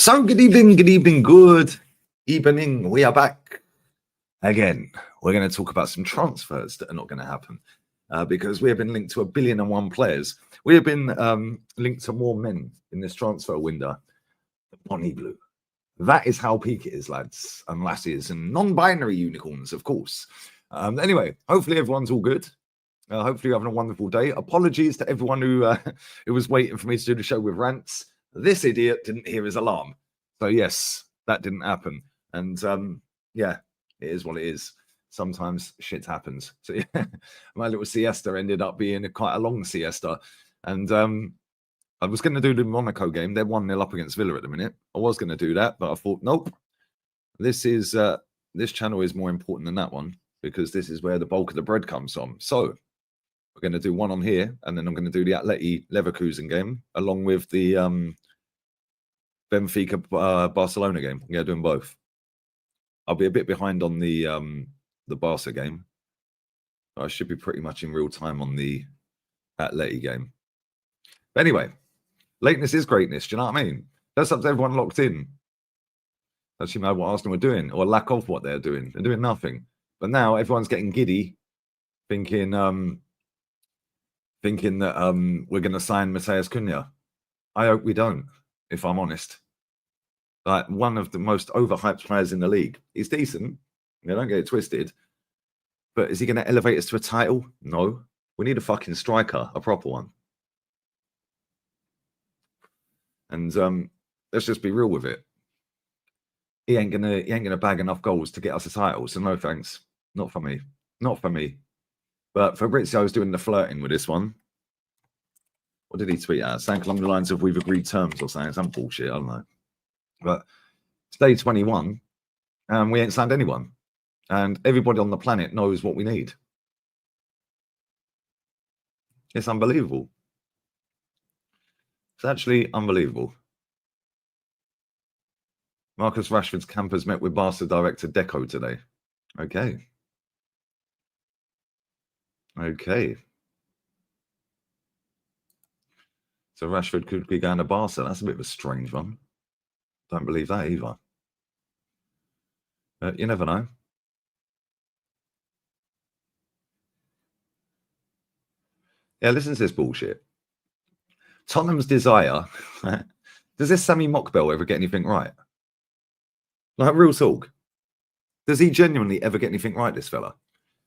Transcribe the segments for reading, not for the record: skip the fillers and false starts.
So good evening, good evening. We are back again. We're going to talk about some transfers that are not going to happen because we have been linked to 1,000,000,001 players. We have been linked to more men in this transfer window than Bonnie Blue. That is how peak it is, lads and lassies, and non-binary unicorns, of course. Anyway, hopefully everyone's all good. Hopefully you're having a wonderful day. Apologies to everyone who was waiting for me to do the show with rants. This idiot didn't hear his alarm. So yes, that didn't happen. And yeah, it is what it is. Sometimes shit happens. So yeah, my little siesta ended up being quite a long siesta. And I was going to do the Monaco game. They're 1-0 up against Villa at the minute. I was going to do that, but I thought, nope. This channel is more important than that one because this is where the bulk of the bread comes from. So we're going to do one on here, and then I'm going to do the Atleti Leverkusen game along with the Benfica Barcelona game. I'm going to do them both. I'll be a bit behind on the Barca game. I should be pretty much in real time on the Atleti game. But anyway, lateness is greatness. Do you know what I mean? That's up to everyone locked in. Actually know what Arsenal are doing, or lack of what they're doing. They're doing nothing. But now everyone's getting giddy, thinking that we're going to sign Matheus Cunha. I hope we don't, if I'm honest. Like, one of the most overhyped players in the league. He's decent. Don't get it twisted. But is he going to elevate us to a title? No. We need a fucking striker, a proper one. And let's just be real with it. He ain't gonna bag enough goals to get us a title. So no thanks. Not for me. Not for me. But Fabrizio was doing the flirting with this one. What did he tweet out? Something along the lines of "we've agreed terms" or something. Some bullshit. I don't know. But it's day 21, and we ain't signed anyone. And everybody on the planet knows what we need. It's unbelievable. It's actually unbelievable. Marcus Rashford's campers met with Barca director Deco today. Okay. Okay. So Rashford could be going to Barca. That's a bit of a strange one. Don't believe that either. You never know. Yeah, listen to this bullshit. Tottenham's desire. Does this Sammy Mockbell ever get anything right? Like, real talk. Does he genuinely ever get anything right, this fella?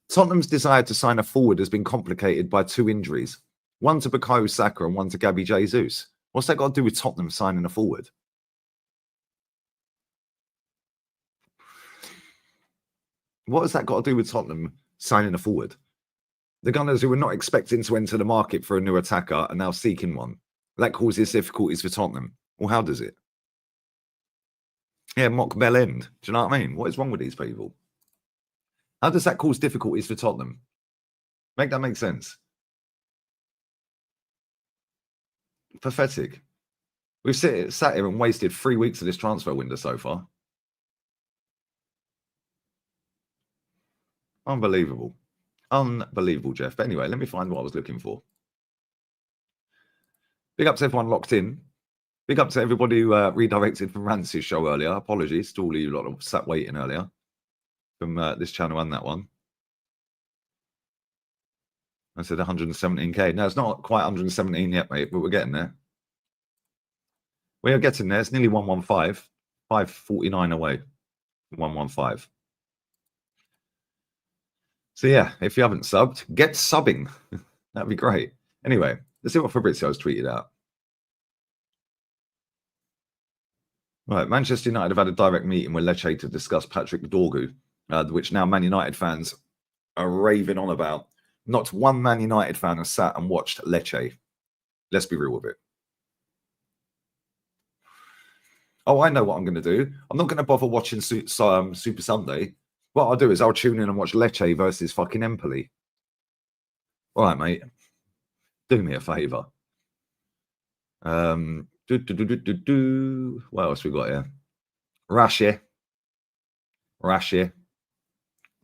Tottenham's desire to sign a forward has been complicated by 2 injuries. One to Bukayo Saka and one to Gabby Jesus. What's that got to do with Tottenham signing a forward? What has that got to do with Tottenham signing a forward? The Gunners, who were not expecting to enter the market for a new attacker, are now seeking one. That causes difficulties for Tottenham. Well, how does it? Yeah, Mock Bell End. Do you know what I mean? What is wrong with these people? How does that cause difficulties for Tottenham? Make that make sense? Pathetic. We've sat here and wasted 3 weeks of this transfer window so far. Unbelievable. Unbelievable, Jeff. But anyway, let me find what I was looking for. Big up to everyone locked in. Big up to everybody who redirected from Rance's show earlier. Apologies to all you lot of sat waiting earlier from this channel and that one. I said 117k. No, it's not quite 117 yet, mate, but we're getting there. We are getting there. It's nearly 115. 549 away. 115. So yeah, if you haven't subbed, get subbing. That'd be great. Anyway, let's see what Fabrizio's tweeted out. Right, Manchester United have had a direct meeting with Lecce to discuss Patrick Dorgu, which now Man United fans are raving on about. Not one Man United fan has sat and watched Lecce. Let's be real with it. Oh, I know what I'm going to do. I'm not going to bother watching Super Sunday. What I'll do is I'll tune in and watch Lecce versus fucking Empoli. All right, mate. Do me a favour. What else we got here? Rashi.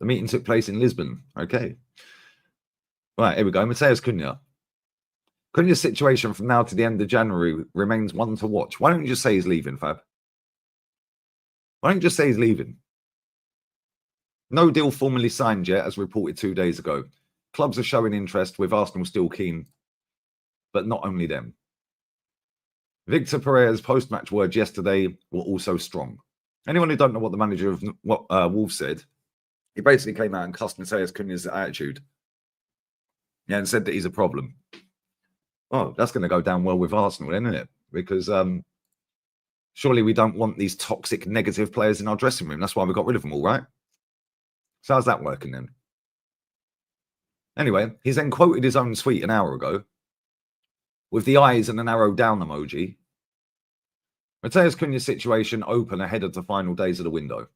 The meeting took place in Lisbon. Okay. Right, here we go. Matheus Cunha. Cunha's situation from now to the end of January remains one to watch. Why don't you just say he's leaving, Fab? Why don't you just say he's leaving? No deal formally signed yet, as reported 2 days ago. Clubs are showing interest, with Arsenal still keen, but not only them. Victor Pereira's post-match words yesterday were also strong. Anyone who don't know what the manager of what Wolves said, he basically came out and cussed Matheus Cunha's attitude. Yeah, and said that he's a problem. Oh, that's going to go down well with Arsenal, isn't it? Because surely we don't want these toxic, negative players in our dressing room. That's why we got rid of them all, right? So how's that working then? Anyway, he's then quoted his own tweet an hour ago with the eyes and an arrow down emoji. Matheus Cunha's situation open ahead of the final days of the window.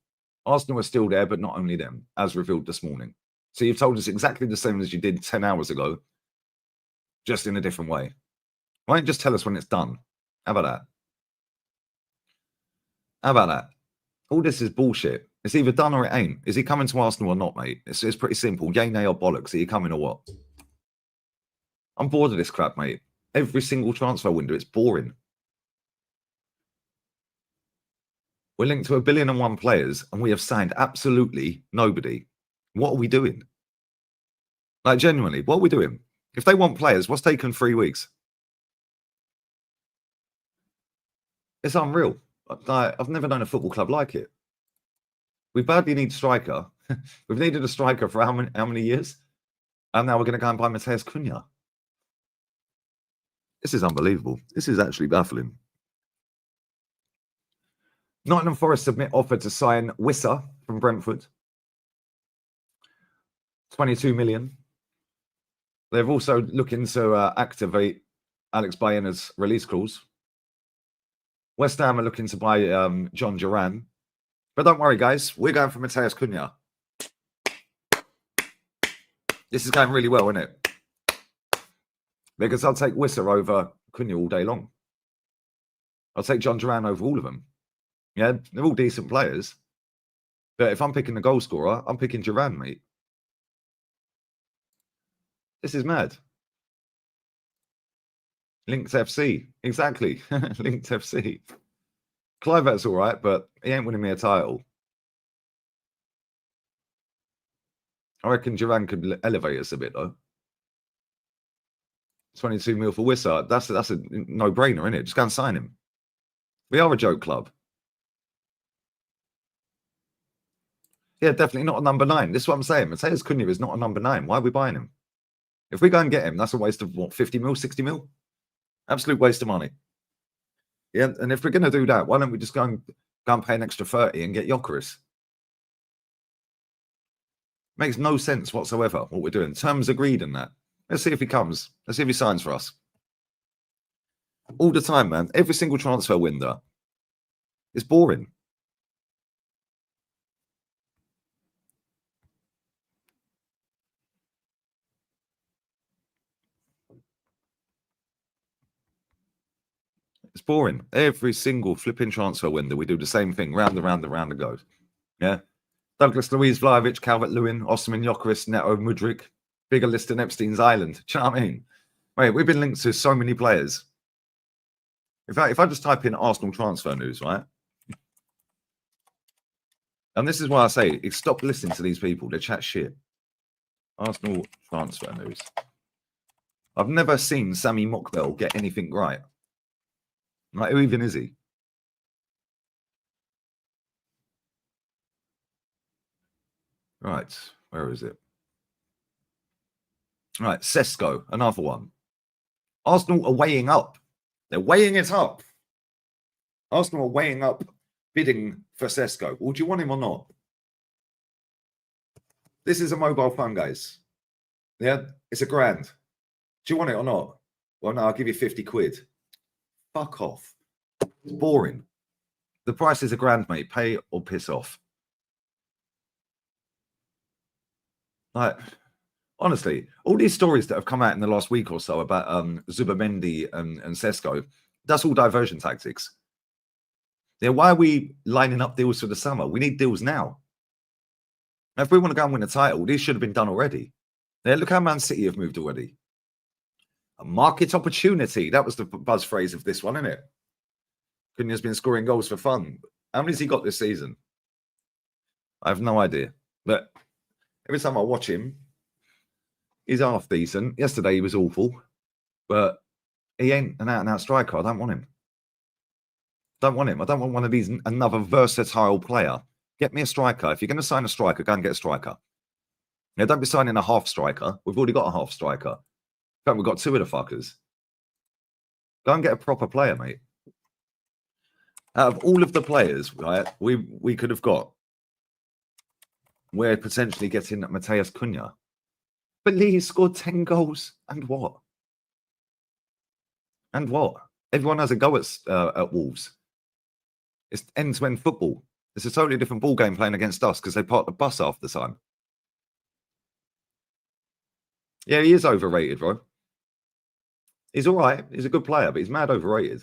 Arsenal are still there, but not only them, as revealed this morning. So you've told us exactly the same as you did 10 hours ago, just in a different way. Why don't you just tell us when it's done? How about that? How about that? All this is bullshit. It's either done or it ain't. Is he coming to Arsenal or not, mate? It's pretty simple. Yay, nay, or bollocks. Are you coming or what? I'm bored of this crap, mate. Every single transfer window, it's boring. We're linked to 1,000,000,001 players, and we have signed absolutely nobody. What are we doing? Like, genuinely, what are we doing? If they want players, what's taken 3 weeks? It's unreal. I've never known a football club like it. We badly need a striker. We've needed a striker for how many years? And now we're going to go and buy Matheus Cunha. This is unbelievable. This is actually baffling. Nottingham Forest submit offer to sign Wissa from Brentford. 22 million. They're also looking to activate Alex Bayena's release clause. West Ham are looking to buy John Duran. But don't worry, guys. We're going for Matheus Cunha. This is going really well, isn't it? Because I'll take Wissa over Cunha all day long. I'll take John Duran over all of them. Yeah, they're all decent players. But if I'm picking the goal scorer, I'm picking Duran, mate. This is mad. Linked FC. Exactly. Linked FC. Clive's all right, but he ain't winning me a title. I reckon Duran could elevate us a bit, though. 22 mil for Wissa. That's a no-brainer, isn't it? Just go and sign him. We are a joke club. Yeah, definitely not a number 9. This is what I'm saying. Matheus Cunha is not a number 9. Why are we buying him? If we go and get him, that's a waste of, what, 50 mil, 60 mil? Absolute waste of money. Yeah, and if we're going to do that, why don't we just go and pay an extra 30 and get Gyökeres? Makes no sense whatsoever what we're doing. Terms agreed in that. Let's see if he comes. Let's see if he signs for us. All the time, man. Every single transfer window. It's boring. It's boring. Every single flipping transfer window, we do the same thing. Round and round and round it goes. Yeah. Douglas Luiz, Vlahovic, Calvert-Lewin, Osimhen, Gyökeres, Neto, Mudryk. Bigger list than Epstein's Island. Do you know what I mean? Wait, we've been linked to so many players. If I just type in Arsenal transfer news, right? And this is why I say, stop listening to these people. They chat shit. Arsenal transfer news. I've never seen Sami Mokbel get anything right. Like, who even is he? Right, where is it? Right, Sesko, another one. Arsenal are weighing up. They're weighing it up. Arsenal are weighing up bidding for Sesko. Well, do you want him or not? This is a mobile phone, guys. Yeah, it's £1,000. Do you want it or not? Well, no, I'll give you 50 quid. Fuck off. It's boring. The price is £1,000, mate. Pay or piss off. Like, honestly, all these stories that have come out in the last week or so about Zubamendi and Sesko, that's all diversion tactics. Yeah, why are we lining up deals for the summer? We need deals now. If we want to go and win a title, these should have been done already. Yeah, look how Man City have moved already. A market opportunity. That was the buzz phrase of this one, isn't it? Cunha's been scoring goals for fun. How many's he got this season? I have no idea. But every time I watch him, he's half decent. Yesterday he was awful, but he ain't an out-and-out striker. I don't want him. Don't want him. I don't want one of these, another versatile player. Get me a striker. If you're going to sign a striker, go and get a striker. Yeah, don't be signing a half striker. We've already got a half striker. In fact, we've got two of the fuckers. Go and get a proper player, mate. Out of all of the players, right, we could have got, we're potentially getting Matheus Cunha. But Lee scored 10 goals. And what? And what? Everyone has a go at Wolves. It's end-to-end football. It's a totally different ball game playing against us because they park the bus half the time. Yeah, he is overrated, bro. He's all right. He's a good player, but he's mad overrated.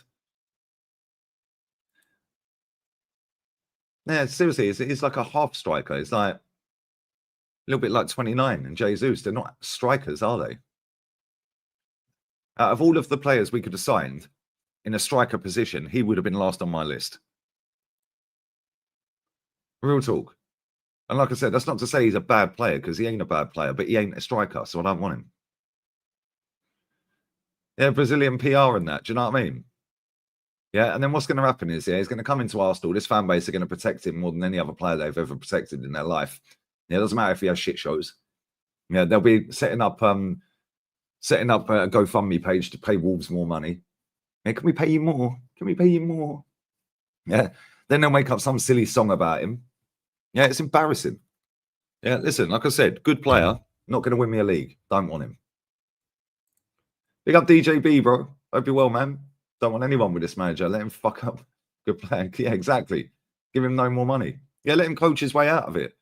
Yeah, seriously, it's like a half striker. It's like a little bit like 29 and Jesus. They're not strikers, are they? Out of all of the players we could have signed in a striker position, he would have been last on my list. Real talk. And like I said, that's not to say he's a bad player because he ain't a bad player, but he ain't a striker, so I don't want him. Yeah, Brazilian PR and that. Do you know what I mean? Yeah, and then what's going to happen is, yeah, he's going to come into Arsenal. This fan base are going to protect him more than any other player they've ever protected in their life. Yeah, it doesn't matter if he has shit shows. Yeah, they'll be setting up a GoFundMe page to pay Wolves more money. Yeah, can we pay you more? Can we pay you more? Yeah, then they'll make up some silly song about him. Yeah, it's embarrassing. Yeah, listen, like I said, good player, not going to win me a league. Don't want him. Big up DJB, bro. Hope you're well, man. Don't want anyone with this manager. Let him fuck up. Good player. Yeah, exactly. Give him no more money. Yeah, let him coach his way out of it.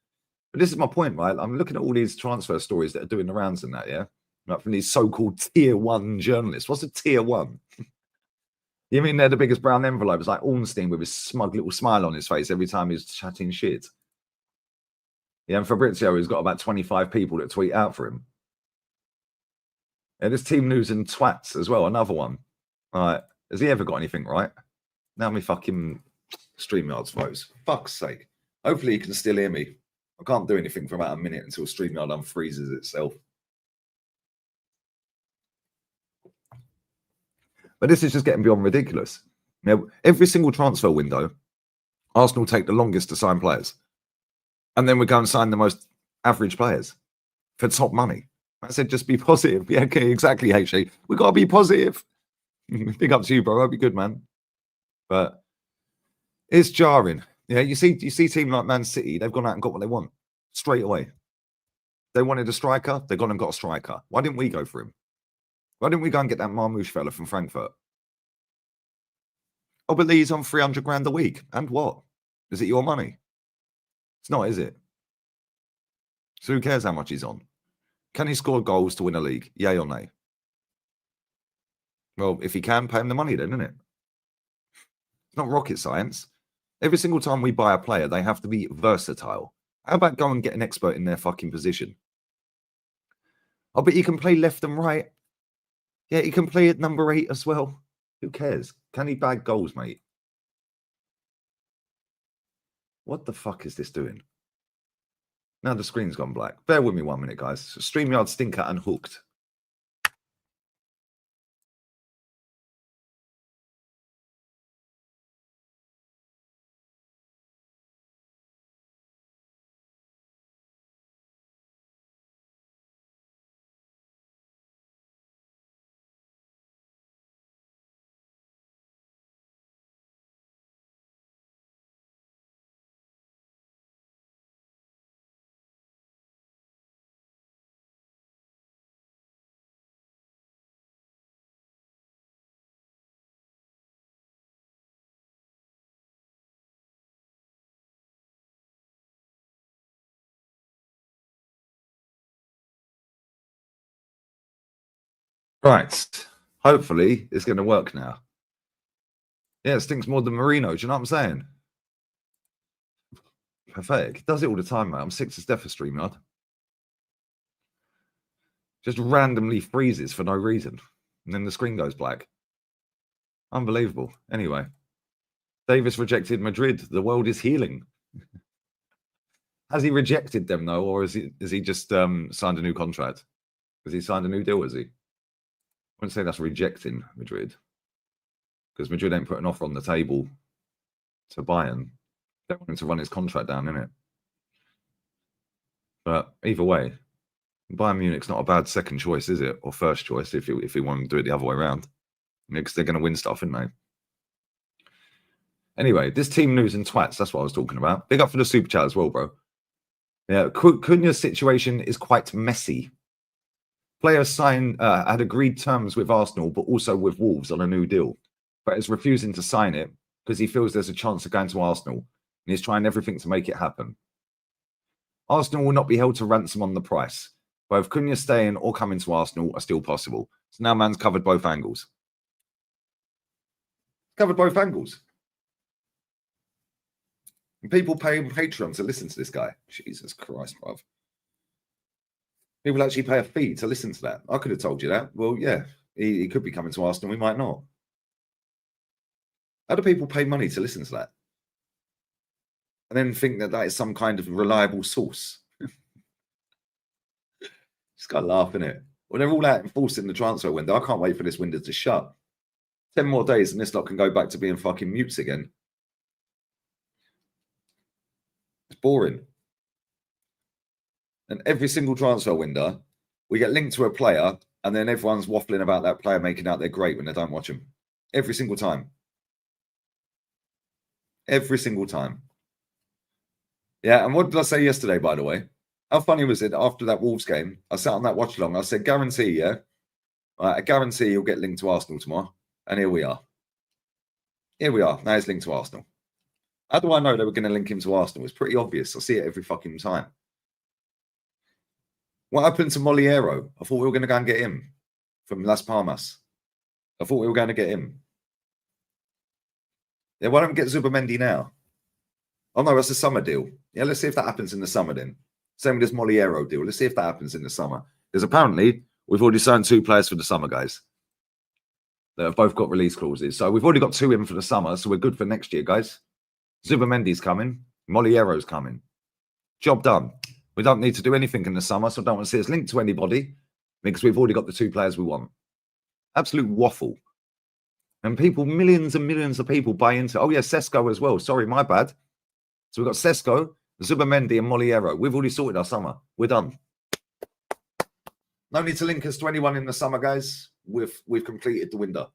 But this is my point, right? I'm looking at all these transfer stories that are doing the rounds and that, yeah? Like from these so-called tier one journalists. What's a tier one? You mean they're the biggest brown envelope? It's like Ornstein with his smug little smile on his face every time he's chatting shit. Yeah, and Fabrizio has got about 25 people that tweet out for him. Yeah, this Team News and Twats as well, another one. All right. Has he ever got anything right? Now me fucking StreamYard's votes. Fuck's sake. Hopefully you can still hear me. I can't do anything for about a minute until StreamYard unfreezes itself. But this is just getting beyond ridiculous. You know, every single transfer window, Arsenal take the longest to sign players. And then we go and sign the most average players for top money. I said, just be positive. Yeah, okay, exactly, HA. We got to be positive. Big up to you, bro. Hope you're good, man. But it's jarring. Yeah, you see a team like Man City, they've gone out and got what they want straight away. They wanted a striker, they've gone and got a striker. Why didn't we go for him? Why didn't we go and get that Marmouche fella from Frankfurt? Oh, but he's on 300 grand a week. And what? Is it your money? It's not, is it? So who cares how much he's on? Can he score goals to win a league? Yay or nay? Well, if he can, pay him the money then, isn't it? It's not rocket science. Every single time we buy a player, they have to be versatile. How about go and get an expert in their fucking position? Oh, but he can play left and right. Yeah, he can play at number 8 as well. Who cares? Can he bag goals, mate? What the fuck is this doing? Now the screen's gone black. Bear with me 1 minute, guys. StreamYard stinker and hooked. Right. Hopefully it's going to work now. Yeah, it stinks more than Marino. Do you know what I'm saying? Pathetic. It does it all the time, mate. I'm sick to death of StreamYard. Just randomly freezes for no reason. And then the screen goes black. Unbelievable. Anyway. Davis rejected Madrid. The world is healing. Has he rejected them though, or is he just signed a new contract? Has he signed a new deal? Has he? I wouldn't say that's rejecting Madrid, because Madrid ain't put an offer on the table to Bayern. They want him to run his contract down, innit? But either way, Bayern Munich's not a bad second choice, is it? Or first choice if you want to do it the other way around. Because they're going to win stuff, aren't they? Anyway, this team news and twats, that's what I was talking about. Big up for the super chat as well, bro. Yeah, Cunha's situation is quite messy. Player had agreed terms with Arsenal, but also with Wolves on a new deal, but is refusing to sign it because he feels there's a chance of going to Arsenal, and he's trying everything to make it happen. Arsenal will not be held to ransom on the price. Both Cunha staying or coming to Arsenal are still possible. So now man's covered both angles. Covered both angles. And people pay Patreon to listen to this guy. Jesus Christ, bruv. People actually pay a fee to listen to that. I could have told you that. Well, yeah, he could be coming to Arsenal. We might not. How do people pay money to listen to that? And then think that that is some kind of reliable source? Just got to laugh, innit? Well, they're all out enforcing the transfer window. I can't wait for this window to shut. 10 more days and this lot can go back to being fucking mutes again. It's boring. And every single transfer window, we get linked to a player and then everyone's waffling about that player making out they're great when they don't watch them. Every single time. Every single time. Yeah, and what did I say yesterday, by the way? How funny was it after that Wolves game? I sat on that watch along. I said, guarantee, yeah? I guarantee you'll get linked to Arsenal tomorrow. And here we are. Here we are. Now he's linked to Arsenal. How do I know they were going to link him to Arsenal? It's pretty obvious. I see it every fucking time. What happened to Moliero? I thought we were going to go and get him from Las Palmas. I thought we were going to get him. Yeah, why don't we get Zubamendi now? Oh, no, that's a summer deal. Yeah, let's see if that happens in the summer then. Same with this Moliero deal. Let's see if that happens in the summer. Because apparently, we've already signed 2 players for the summer, guys. That have both got release clauses. So we've already got 2 in for the summer, so we're good for next year, guys. Zubamendi's coming. Moliero's coming. Job done. We don't need to do anything in the summer, so I don't want to see us linked to anybody because we've already got the 2 players we want. Absolute waffle. And people, millions and millions of people buy into, oh yeah, Sesko as well. Sorry, my bad. So we've got Sesko, Zubamendi and Moliero. We've already sorted our summer. We're done. No need to link us to anyone in the summer, guys. We've completed the window.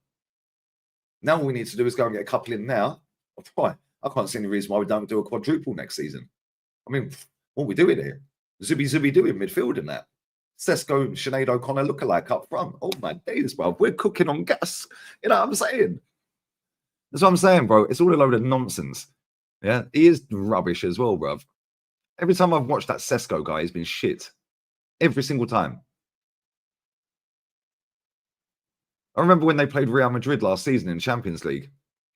Now all we need to do is go and get a couple in now. Why? I can't see any reason why we don't do a quadruple next season. I mean, what are we doing here? Zubi doing midfield and that. Sesko and Sinead O'Connor lookalike up front. Oh my days, bro. We're cooking on gas. You know what I'm saying? That's what I'm saying, bro. It's all a load of nonsense. Yeah, he is rubbish as well, bruv. Every time I've watched that Sesko guy, he's been shit. Every single time. I remember when they played Real Madrid last season in Champions League.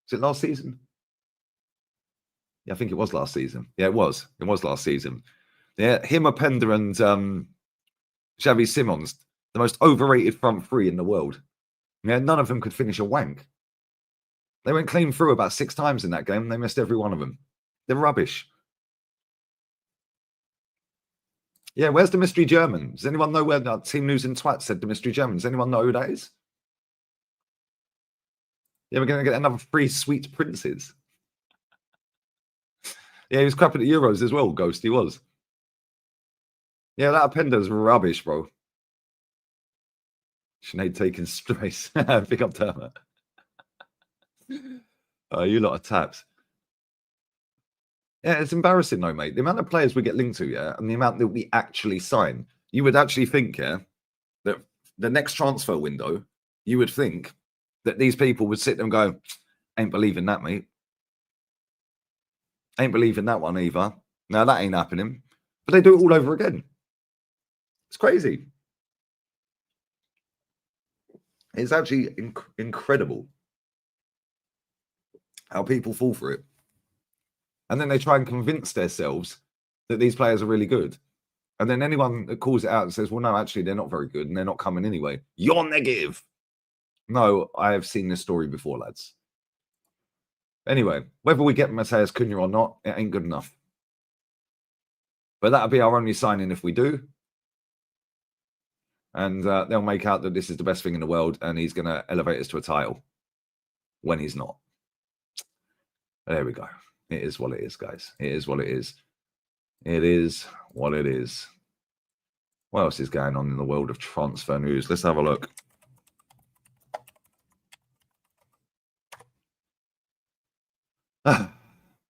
Was it last season? Yeah, I think it was last season. Yeah, it was. It was last season. Yeah, him, Openda, and Xavi Simons, the most overrated front 3 in the world. Yeah, none of them could finish a wank. They went clean through about 6 times in that game. They missed every one of them. They're rubbish. Yeah, where's the mystery German? Does anyone know where that Team News and Twat said the mystery German? Does anyone know who that is? Yeah, we're going to get another 3 sweet princes. Yeah, he was crap at the Euros as well, Ghost. He was. Yeah, that Appenda's rubbish, bro. Sinead taking space. Pick up Turner. Oh, you lot of taps. Yeah, it's embarrassing though, mate. The amount of players we get linked to, yeah, and the amount that we actually sign. You would actually think, yeah, that the next transfer window, you would think that these people would sit and go, ain't believing that, mate. Ain't believing that one either. No, that ain't happening. But they do it all over again. It's crazy. It's actually incredible how people fall for it. And then they try and convince themselves that these players are really good. And then anyone that calls it out and says, well, no, actually, they're not very good and they're not coming anyway. You're negative. No, I have seen this story before, lads. Anyway, whether we get Matheus Cunha or not, it ain't good enough. But that'll be our only signing if we do. And they'll make out that this is the best thing in the world and he's going to elevate us to a title when he's not. There we go. It is what it is, guys. It is what it is. It is what it is. What else is going on in the world of transfer news? Let's have a look.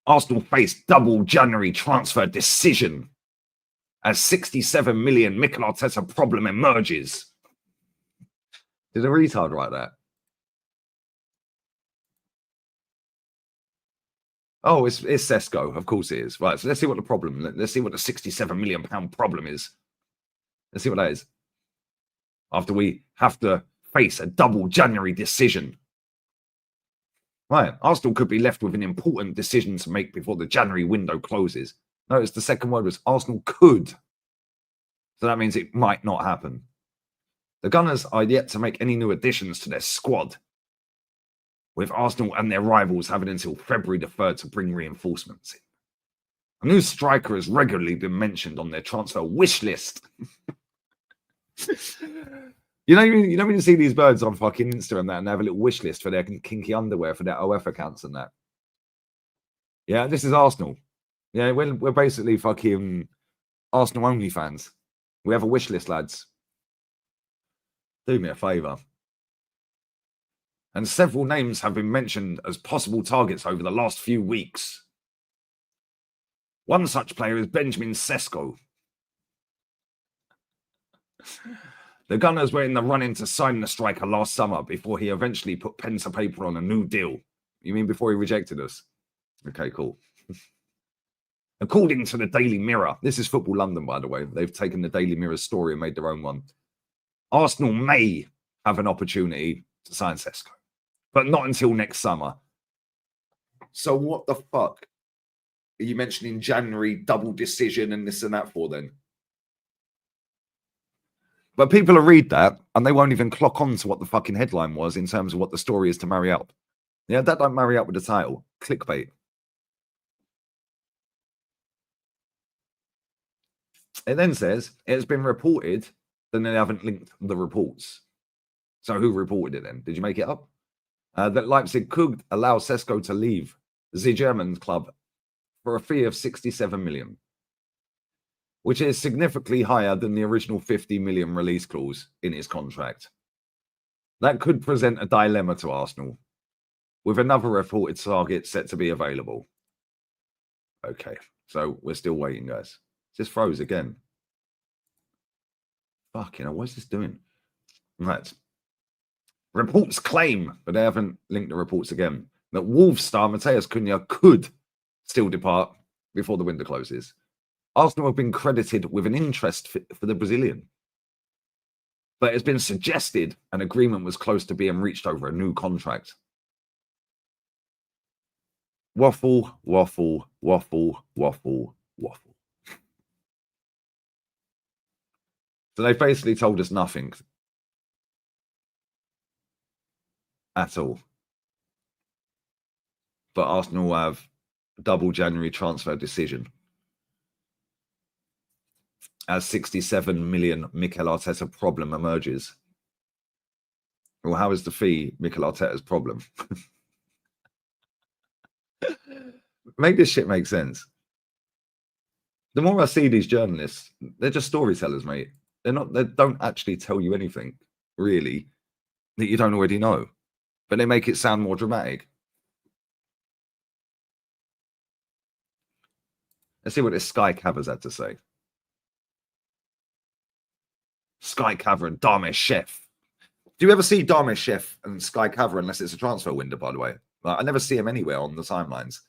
Arsenal face double January transfer decision as 67 million Mikel Arteta problem emerges. Did a retard write that? Oh, it's Sesko. Of course it is. Right, so let's see what the problem, let's see what the 67 million pound problem is. Let's see what that is. After we have to face a double January decision. Right, Arsenal could be left with an important decision to make before the January window closes. Notice the second word was Arsenal could. So that means it might not happen. The Gunners are yet to make any new additions to their squad, with Arsenal and their rivals having until February the 3rd to bring reinforcements in. A new striker has regularly been mentioned on their transfer wish list. You know when you see these birds on fucking Instagram and they have a little wish list for their kinky underwear for their OF accounts and that. Yeah, this is Arsenal. Yeah, we're basically fucking Arsenal only fans. We have a wish list, lads. Do me a favour. And several names have been mentioned as possible targets over the last few weeks. One such player is Benjamin Sesko. The Gunners were in the run-in to sign the striker last summer before he eventually put pen to paper on a new deal. You mean before he rejected us? Okay, cool. According to the Daily Mirror, this is Football London, by the way. They've taken the Daily Mirror's story and made their own one. Arsenal may have an opportunity to sign Sesko, but not until next summer. So what the fuck are you mentioning January double decision and this and that for then? But people will read that and they won't even clock on to what the fucking headline was in terms of what the story is to marry up. Yeah, that don't marry up with the title. Clickbait. It then says it has been reported, then they haven't linked the reports. So who reported it then? Did you make it up? That Leipzig could allow Sesko to leave the German club for a fee of 67 million, which is significantly higher than the original 50 million release clause in his contract. That could present a dilemma to Arsenal, with another reported target set to be available. Okay, so we're still waiting, guys. This froze again. Fuck, what is this doing? Right. Reports claim, but they haven't linked the reports again, that Wolves star Matheus Cunha could still depart before the window closes. Arsenal have been credited with an interest for the Brazilian, but it's been suggested an agreement was close to being reached over a new contract. Waffle, waffle, waffle, waffle, waffle. So they basically told us nothing at all. But Arsenal have double January transfer decision as 67 million Mikel Arteta problem emerges. Well, how is the fee Mikel Arteta's problem? Make this shit make sense. The more I see these journalists, they're just storytellers, mate. They don't actually tell you anything, really, that you don't already know. But they make it sound more dramatic. Let's see what this Sky Caver's had to say. Sky Caver and Dharmesh Chef. Do you ever see Dharmesh Chef and Sky Caver unless it's a transfer window, by the way? I never see him anywhere on the timelines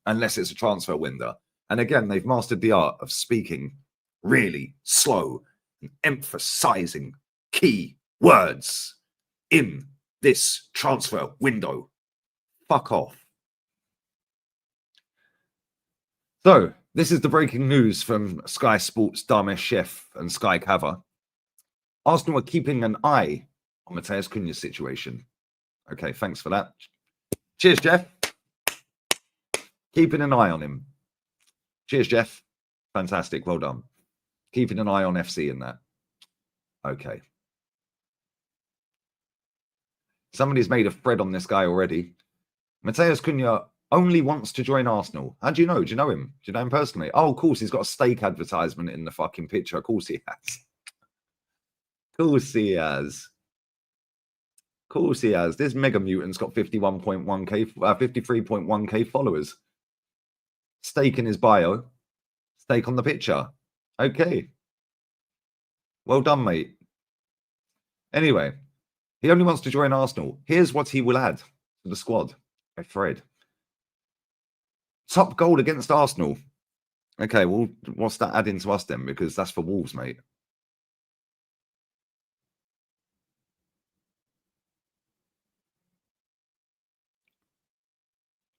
unless it's a transfer window. And again, they've mastered the art of speaking really slow and emphasizing key words in this transfer window. Fuck off. So, this is the breaking news from Sky Sports, Dharmesh Chef and Sky Caver. Arsenal are keeping an eye on Matheus Cunha's situation. Okay, thanks for that. Cheers, Jeff. Keeping an eye on him. Cheers, Jeff. Fantastic. Well done. Keeping an eye on FC in that. Okay. Somebody's made a thread on this guy already. Matheus Cunha only wants to join Arsenal. How do you know? Do you know him? Do you know him personally? Oh, of course, he's got a steak advertisement in the fucking picture. Of course he has. Of course he has. Of course he has. This Mega Mutant's got 51.1k, 53.1k followers. Steak in his bio. Steak on the picture. Okay. Well done, mate. Anyway, he only wants to join Arsenal. Here's what he will add to the squad. A thread. Top goal against Arsenal. Okay, well, what's that adding to us then? Because that's for Wolves, mate.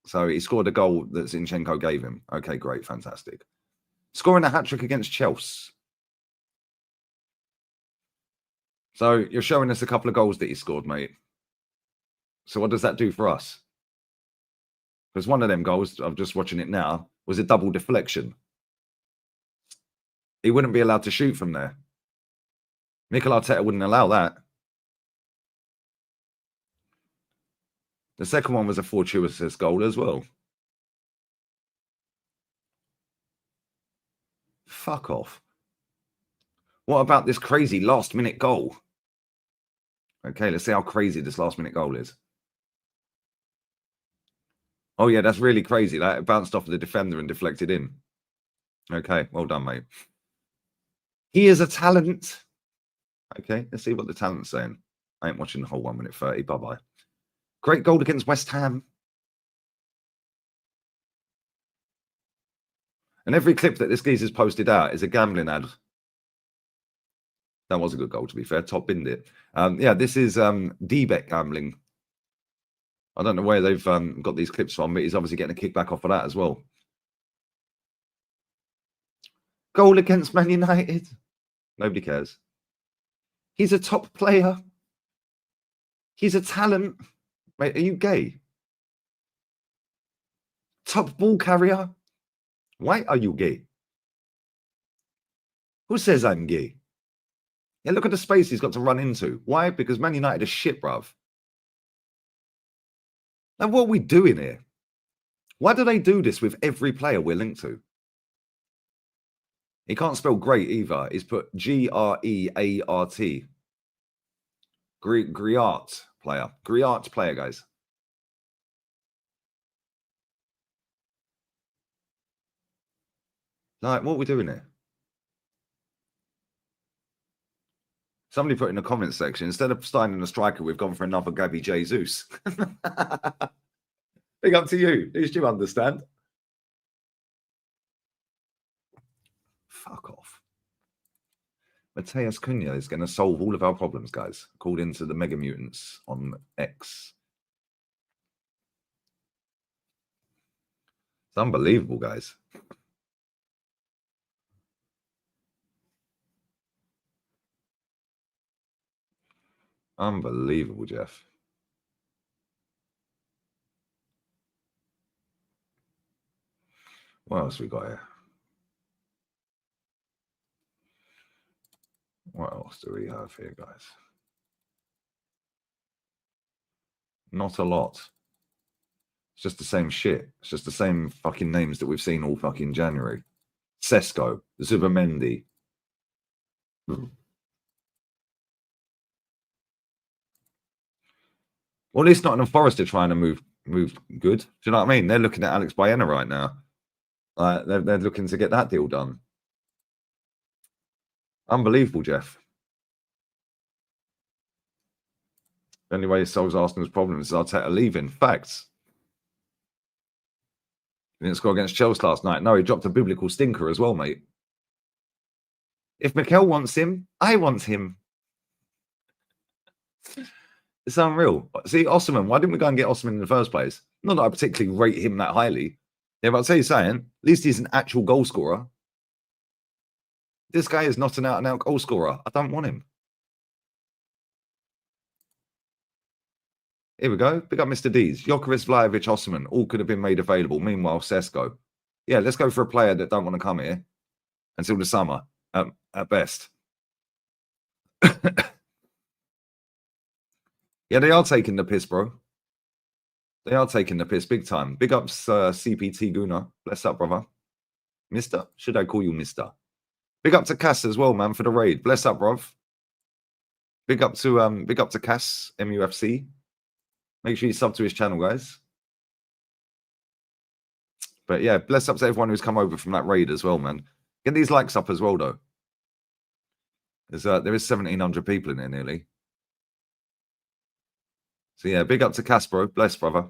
So he scored a goal that Zinchenko gave him. Okay, great, fantastic. Scoring a hat-trick against Chelsea. So you're showing us a couple of goals that he scored, mate. So what does that do for us? Because one of them goals, I'm just watching it now, was a double deflection. He wouldn't be allowed to shoot from there. Mikel Arteta wouldn't allow that. The second one was a fortuitous goal as well. Fuck off. What about this crazy last-minute goal? Okay, let's see how crazy this last-minute goal is. Oh, yeah, that's really crazy. That bounced off of the defender and deflected in. Okay, well done, mate. He is a talent. Okay, let's see what the talent's saying. I ain't watching the whole 1 minute 30. Bye-bye. Great goal against West Ham. And every clip that this geezer's posted out is a gambling ad. That was a good goal, to be fair. Top binned it. Yeah, this is D-bet gambling. I don't know where they've got these clips from, but he's obviously getting a kickback off of that as well. Goal against Man United. Nobody cares. He's a top player. He's a talent. Mate, are you gay? Top ball carrier. Why are you gay? Who says I'm gay? Yeah, look at the space he's got to run into. Why? Because Man United is shit, bruv. Now, what are we doing here? Why do they do this with every player we're linked to? He can't spell great either. He's put G-R-E-A-R-T. Griart player. Griart player, guys. Like, what are we doing here? Somebody put in the comment section, instead of signing a striker, we've gone for another Gabby Jesus. Big up to you. At least you understand. Fuck off. Matheus Cunha is going to solve all of our problems, guys, according to the Mega Mutants on X. It's unbelievable, guys. Unbelievable, Jeff. What else we got here? What else do we have here, guys? Not a lot. It's just the same shit. It's just the same fucking names that we've seen all fucking January. Sesko, Zubamendi. Well, at least Nottingham Forest are trying to move good. Do you know what I mean? They're looking at Alex Baena right now. They're looking to get that deal done. Unbelievable, Jeff. The only way he solves Arsenal's problems is Arteta leaving. Facts. He didn't score against Chelsea last night. No, he dropped a biblical stinker as well, mate. If Mikel wants him, I want him. It's unreal. See, Osman, why didn't we go and get Osman in the first place? Not that I particularly rate him that highly. Yeah, but I'll tell you saying, at least he's an actual goal scorer. This guy is not an out-and-out goal scorer. I don't want him. Here we go. Big up Mr. D's. Jokeris, Vlahovic, Osman. All could have been made available. Meanwhile, Sesko. Yeah, let's go for a player that don't want to come here until the summer, at best. Yeah, they are taking the piss, bro. They are taking the piss big time. Big ups, CPT Guna. Bless up, brother. Mister? Should I call you Mister? Big up to Cass as well, man, for the raid. Bless up, bruv. Big up to Cass, MUFC. Make sure you sub to his channel, guys. But yeah, bless up to everyone who's come over from that raid as well, man. Get these likes up as well, though. There is 1,700 people in there nearly. So yeah, big up to Cass, bro. Bless, brother.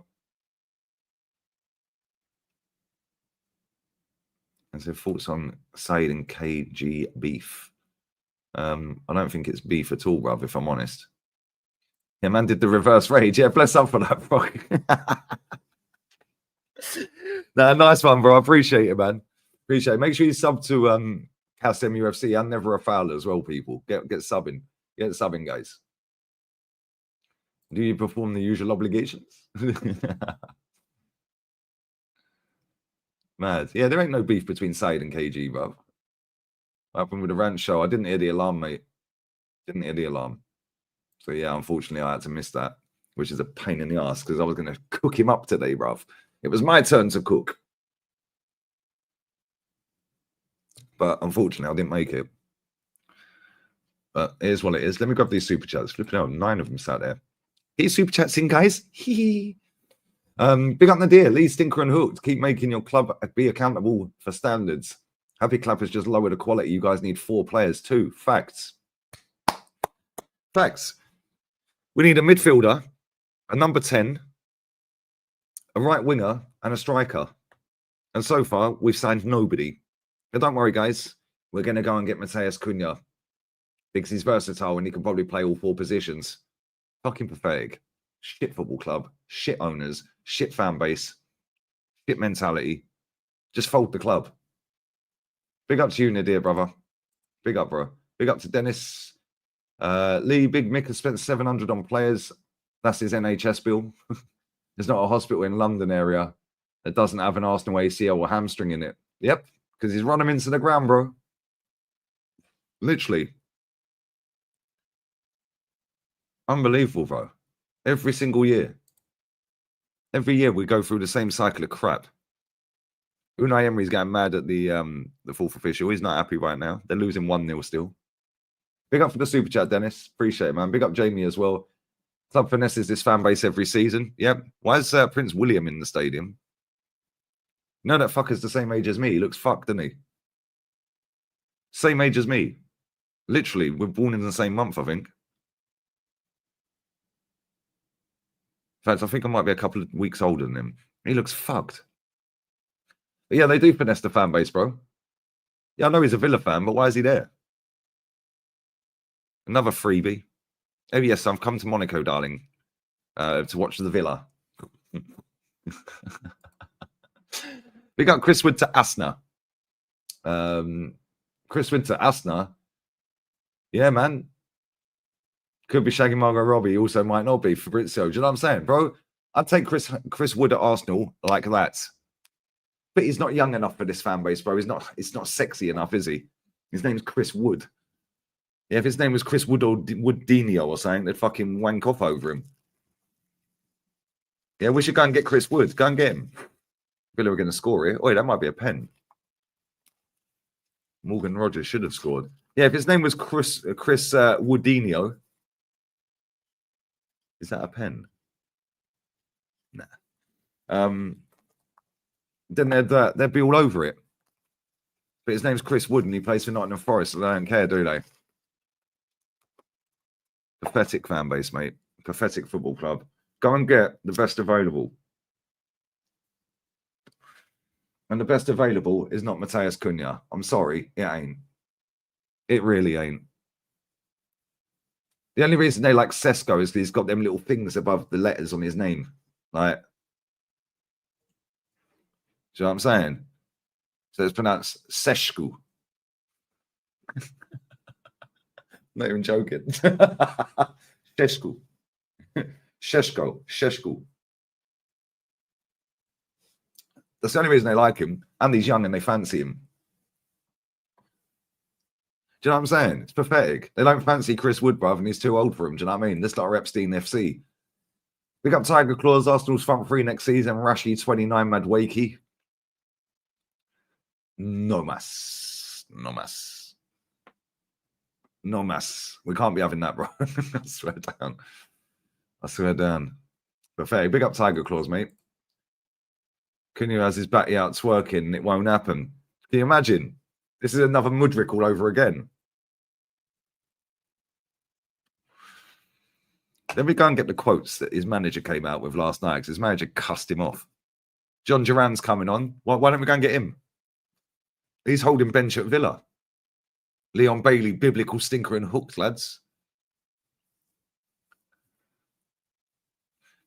And so thoughts on Said and KG beef. I don't think it's beef at all, bruv, if I'm honest. Yeah, man did the reverse rage. Yeah, bless up for that, bro. Nah, nice one, bro. I appreciate it, man. Appreciate it. Make sure you sub to Cass MUFC and Never a Fowler as well, people. Get subbing. Get subbing, guys. Do you perform the usual obligations? Mad. Yeah, there ain't no beef between Said and KG, bruv. What happened with the rant show? I didn't hear the alarm, mate. Didn't hear the alarm. So yeah, unfortunately, I had to miss that, which is a pain in the ass because I was going to cook him up today, bruv. It was my turn to cook. But unfortunately, I didn't make it. But here's what it is. Let me grab these super chats. Flipping out, 9 of them sat there. Get super chats in, guys. Big up Nadir, Lee, Stinker and Hooked. Keep making your club be accountable for standards. Happy Club has just lowered the quality. You guys need 4 players too. Facts. Facts. We need a midfielder, a number 10, a right winger, and a striker. And so far, we've signed nobody. But don't worry, guys. We're going to go and get Matheus Cunha because he's versatile and he can probably play all 4 positions. Fucking pathetic. Shit football club. Shit owners. Shit fan base. Shit mentality. Just fold the club. Big up to you, Nadir, brother. Big up, bro. Big up to Dennis. Lee, Big Mick has spent 700 on players. That's his NHS bill. There's not a hospital in London area that doesn't have an Arsenal ACL or hamstring in it. Yep, because he's run them into the ground, bro. Literally. Unbelievable, bro. Every single year. Every year we go through the same cycle of crap. Unai Emery's getting mad at the 4th official. He's not happy right now. They're losing 1-0 still. Big up for the super chat, Dennis. Appreciate it, man. Big up Jamie as well. Club finesses this fan base every season. Yep. Why is Prince William in the stadium? You know that fucker's the same age as me. He looks fucked, doesn't he? Same age as me. Literally, we're born in the same month, I think. In fact, I think I might be a couple of weeks older than him. He looks fucked. But yeah, they do finesse the fan base, bro. Yeah, I know he's a Villa fan, but why is he there? Another freebie. Oh, yes, I've come to Monaco, darling, to watch the Villa. We got Chris Wood to Asna. Chris Wood to Asna. Yeah, man. Could be Shaggy Margot Robbie. Also might not be Fabrizio. Do you know what I'm saying, bro? I'd take Chris Wood at Arsenal like that. But he's not young enough for this fan base, bro. It's not sexy enough, is he? His name's Chris Wood. Yeah, if his name was Chris Wood or Woodinho or something, they'd fucking wank off over him. Yeah, we should go and get Chris Wood. Go and get him. Villa are going to score here. Oh, that might be a pen. Morgan Rogers should have scored. Yeah, if his name was Chris Woodinho, is that a pen? Nah. Then they'd be all over it. But his name's Chris Wood and he plays for Nottingham Forest, so they don't care, do they? Pathetic fan base, mate. Pathetic football club. Go and get the best available. And the best available is not Matheus Cunha. I'm sorry, it ain't. It really ain't. The only reason they like Sesko is he's got them little things above the letters on his name. Like, do you know what I'm saying? So it's pronounced Seshku. Not even joking. Seshku. Sheshko. That's the only reason they like him. And he's young and they fancy him. Do you know what I'm saying? It's pathetic. They don't fancy Chris Wood, bruv, and he's too old for him. Do you know what I mean? This like Epstein FC. Big up Tiger Claws, Arsenal's front three next season. Rashi 29, Madwakey. No mas. We can't be having that, bro. I swear down. Pathetic. Big up Tiger Claws, mate. Cunha has his batty out twerking and it won't happen. Can you imagine? This is another Mudryk all over again. Let me go and get the quotes that his manager came out with last night because his manager cussed him off. John Duran's coming on. Why don't we go and get him? He's holding bench at Villa. Leon Bailey, biblical stinker and hooked, lads.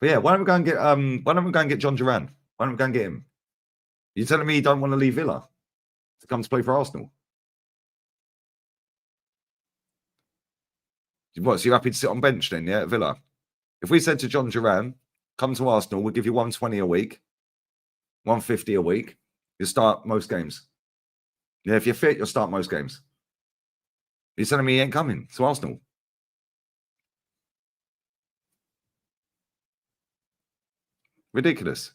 But yeah, why don't we go and get John Duran? Why don't we go and get him? You're telling me you don't want to leave Villa to come to play for Arsenal? What, so you're happy to sit on bench then, yeah, at Villa? If we said to John Duran, come to Arsenal, we'll give you 120 a week, 150 a week, you start most games. Yeah, if you're fit, you'll start most games. You're telling me he ain't coming to Arsenal? Ridiculous.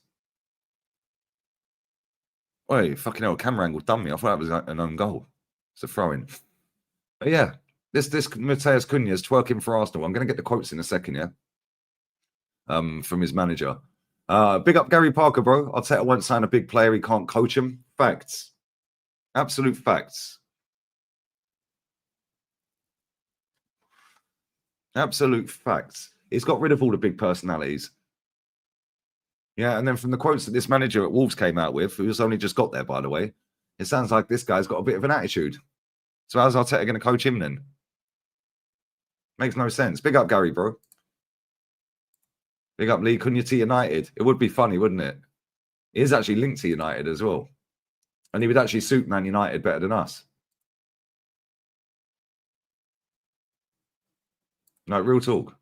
Oi, fucking hell, camera angle done me. I thought that was an own goal. It's a throw-in. But yeah, this Matheus Cunha is twerking for Arsenal. I'm going to get the quotes in a second, yeah? From his manager. Big up Gary Parker, bro. Arteta won't sign a big player. He can't coach him. Facts. Absolute facts. Absolute facts. He's got rid of all the big personalities. Yeah, and then from the quotes that this manager at Wolves came out with, who's only just got there, by the way, it sounds like this guy's got a bit of an attitude. So how's Arteta going to coach him then? Makes no sense. Big up Gary, bro. Big up Lee Cunha to United. It would be funny, wouldn't it? He is actually linked to United as well. And he would actually suit Man United better than us. No, real talk.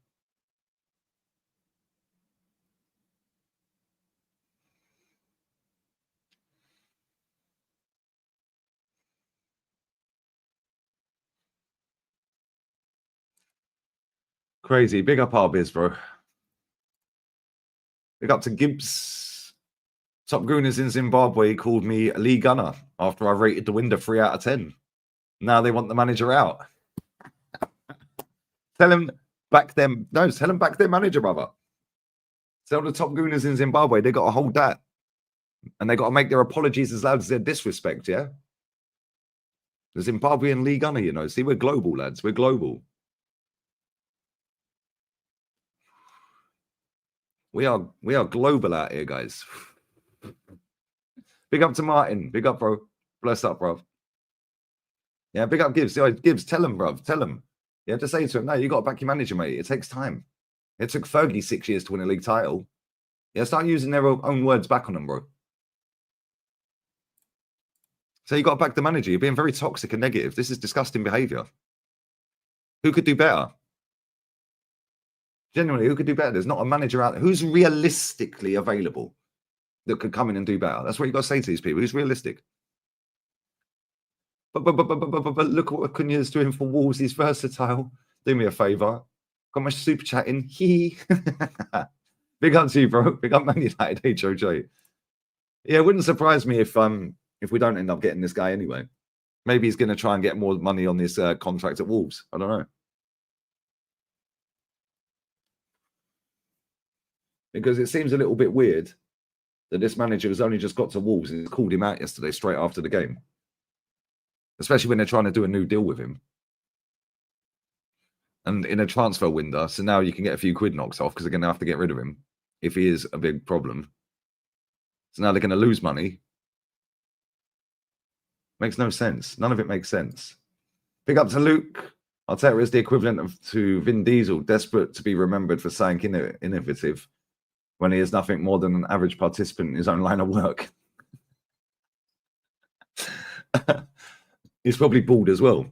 Crazy. Big up our biz, bro. Big up to Gibbs. Top Gooners in Zimbabwe called me a Lee Gunner after I rated the window 3 out of 10. Now they want the manager out. Tell him back them. No, tell him back their manager, brother. Tell the Top Gooners in Zimbabwe they got to hold that. And they got to make their apologies as loud as their disrespect, yeah? The Zimbabwean Lee Gunner, you know. See, we're global, lads. We're global. We are global out here, guys. Big up to Martin. Big up, bro. Bless up, bro. Yeah, big up Gibbs. Yeah, Gibbs, tell him, bro. Tell him. You have to say to him, no, you got to back your manager, mate. It takes time. It took Fergie 6 years to win a league title. Yeah, start using their own words back on them, bro. So you got to back the manager. You're being very toxic and negative. This is disgusting behavior. Who could do better? Genuinely, who could do better? There's not a manager out there who's realistically available that could come in and do better. That's what you got to say to these people. Who's realistic? But look at what Cunha's doing for Wolves. He's versatile. Do me a favour. Got my super chat in. Big up to you, bro. Big up Man United, HOJ. Yeah, it wouldn't surprise me if we don't end up getting this guy anyway. Maybe he's going to try and get more money on this contract at Wolves. I don't know. Because it seems a little bit weird that this manager has only just got to Wolves and called him out yesterday straight after the game. Especially when they're trying to do a new deal with him. And in a transfer window, so now you can get a few quid knocked off because they're going to have to get rid of him if he is a big problem. So now they're going to lose money. Makes no sense. None of it makes sense. Big up to Luke. Arteta is the equivalent to Vin Diesel, desperate to be remembered for saying innovative when he is nothing more than an average participant in his own line of work. He's probably bald as well.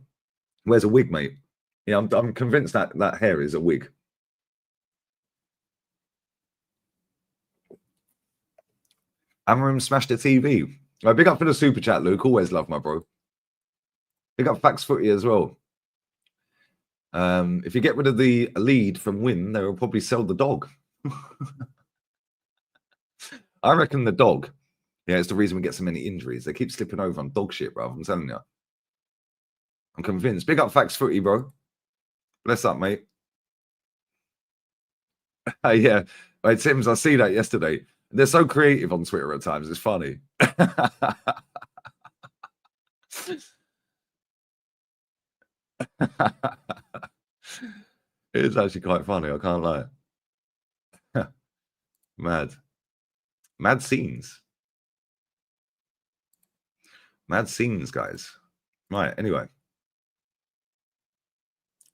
Wears a wig, mate. Yeah, I'm convinced that hair is a wig. Amarim smashed the TV. Right, big up for the super chat, Luke. Always love my bro. Big up Facts Footy as well. If you get rid of the lead from Win, they will probably sell the dog. I reckon the dog. Yeah, it's the reason we get so many injuries. They keep slipping over on dog shit, bro. I'm telling you. I'm convinced. Big up Facts Footy, bro. Bless up, mate. Yeah. Right, Sims, I see that yesterday. They're so creative on Twitter at times. It's funny. It is actually quite funny. I can't lie. Mad scenes. Mad scenes, guys. Right, anyway.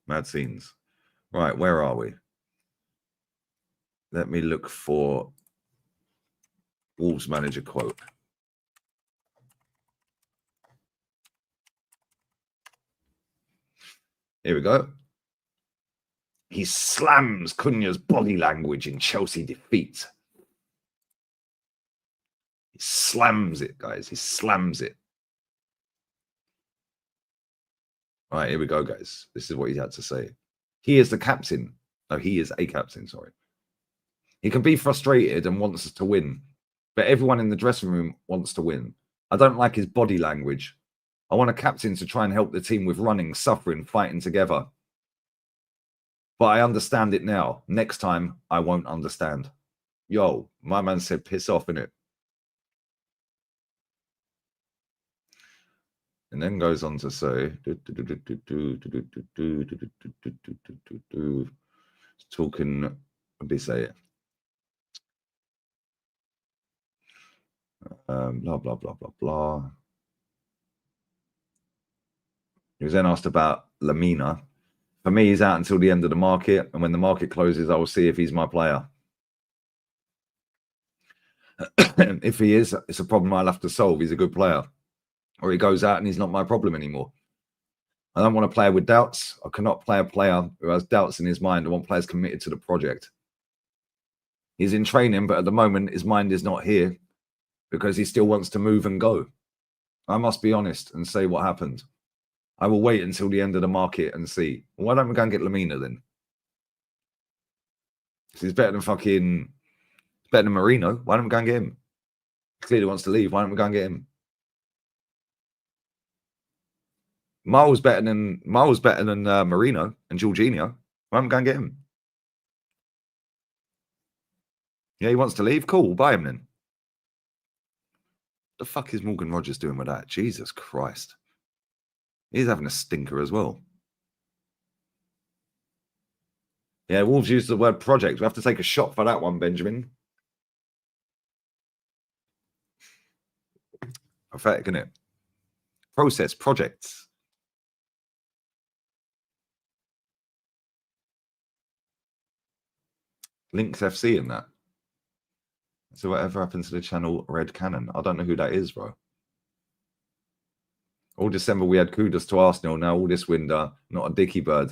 Mad scenes. Right, where are we? Let me look for Wolves manager quote. Here we go. He slams Cunha's body language in Chelsea defeat. He slams it, guys. He slams it. All right, here we go, guys. This is what he had to say. He is the captain. No, he is a captain, sorry. He can be frustrated and wants us to win, but everyone in the dressing room wants to win. I don't like his body language. I want a captain to try and help the team with running, suffering, fighting together. But I understand it now. Next time, I won't understand. Yo, my man said piss off, innit? And then goes on to say, talking, what did he say? Blah, blah, blah, blah, blah. He was then asked about Lamina. For me, he's out until the end of the market. And when the market closes, I will see if he's my player. If he is, it's a problem I'll have to solve. He's a good player. Or he goes out and he's not my problem anymore. I don't want a player with doubts. I cannot play a player who has doubts in his mind. I want players committed to the project. He's in training, but at the moment, his mind is not here because he still wants to move and go. I must be honest and say what happened. I will wait until the end of the market and see. Why don't we go and get Lamina then? He's better than better than Marino. Why don't we go and get him? He clearly wants to leave. Why don't we go and get him? Miles better than Marino and Jorginho. Why don't we go and get him? Yeah, he wants to leave. Cool, we'll buy him then. The fuck is Morgan Rogers doing with that? Jesus Christ. He's having a stinker as well. Yeah, Wolves used the word project. We have to take a shot for that one, Benjamin. Pathetic, isn't it? Process, projects. Links FC in that. So whatever happened to the channel Red Cannon? I don't know who that is, bro. All December we had kudos to Arsenal. Now all this winter, not a dicky bird.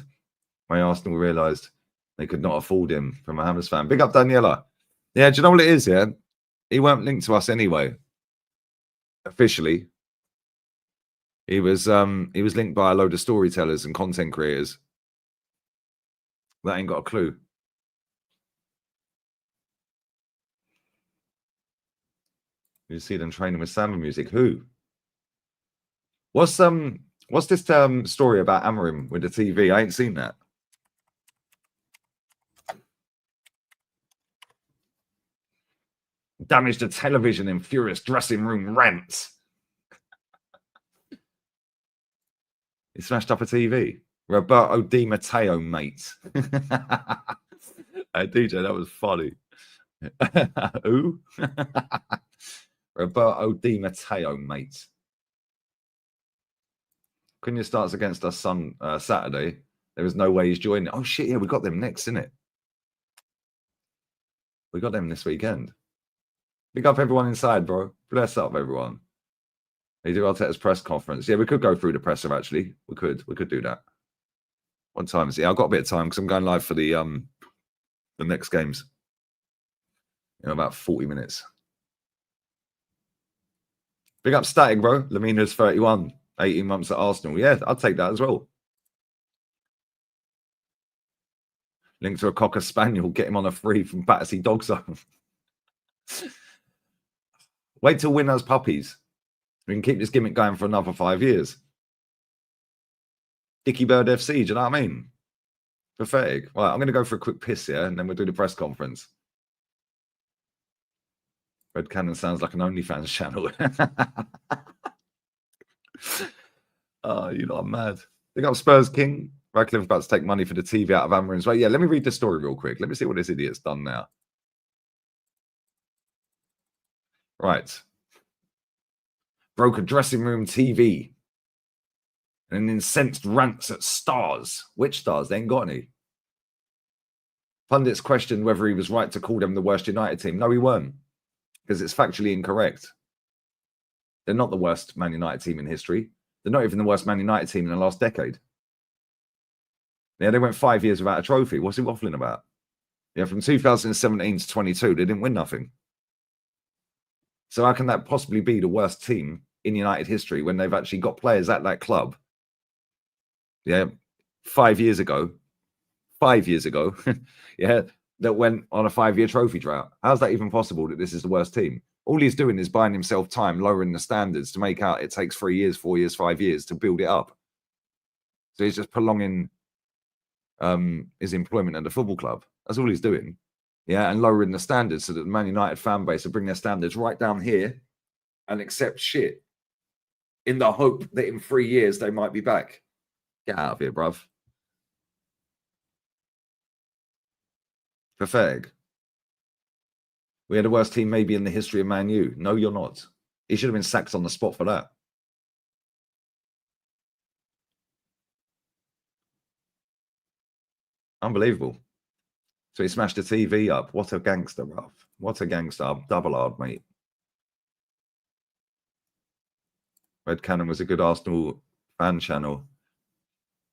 My Arsenal realised they could not afford him from a Hammers fan. Big up Daniela. Yeah, do you know what it is, yeah? He weren't linked to us anyway. Officially. He was linked by a load of storytellers and content creators. That ain't got a clue. You see them training with samba music. Who? What's this story about Amarim with the TV? I ain't seen that. Damaged the television in furious dressing room rants. He smashed up a TV. Roberto Di Matteo, mate. Hey, DJ, that was funny. Who? Roberto Di Matteo, mate. Cunha starts against us Saturday. There was no way he's joining. Oh, shit, yeah, we got them next, innit? We got them this weekend. Big up everyone inside, bro. Bless up, everyone. They do Arteta's press conference. Yeah, we could go through the presser, actually. We could do that. What time is it? I've got a bit of time because I'm going live for the next games in about 40 minutes. Big up Static, bro. Lamina's 31, 18 months at Arsenal. Yeah, I'll take that as well. Link to a Cocker Spaniel, get him on a free from Battersea Dog Zone. Wait till Win has puppies. We can keep this gimmick going for another 5 years. Dicky Bird FC, do you know what I mean? Pathetic. Right, I'm going to go for a quick piss here, and then we'll do the press conference. Red Cannon sounds like an OnlyFans channel. Oh, you lot are mad. They got Spurs King. Radcliffe about to take money for the TV out of Amarin's. Right, yeah, let me read the story real quick. Let me see what this idiot's done now. Right. Broke a dressing room TV. And incensed rants at stars. Which stars? They ain't got any. Pundits questioned whether he was right to call them the worst United team. No, he weren't. Because it's factually incorrect. They're not the worst Man United team in history. They're not even the worst Man United team in the last decade. Yeah, they went 5 years without a trophy. What's he waffling about? Yeah, from 2017 to 22, they didn't win nothing. So how can that possibly be the worst team in United history when they've actually got players at that club? Yeah, 5 years ago. 5 years ago. Yeah, that went on a 5-year trophy drought. How's that even possible that this is the worst team? All he's doing is buying himself time, lowering the standards to make out it takes 3 years, 4 years, 5 years to build it up. So he's just prolonging his employment at the football club. That's all he's doing. Yeah, and lowering the standards so that the Man United fan base will bring their standards right down here and accept shit in the hope that in 3 years they might be back. Get out of here, bruv. Pathetic. We had the worst team maybe in the history of Man U. No, you're not. He should have been sacked on the spot for that. Unbelievable. So he smashed the TV up. What a gangster, bruv. What a gangster. Double hard, mate. Red Cannon was a good Arsenal fan channel.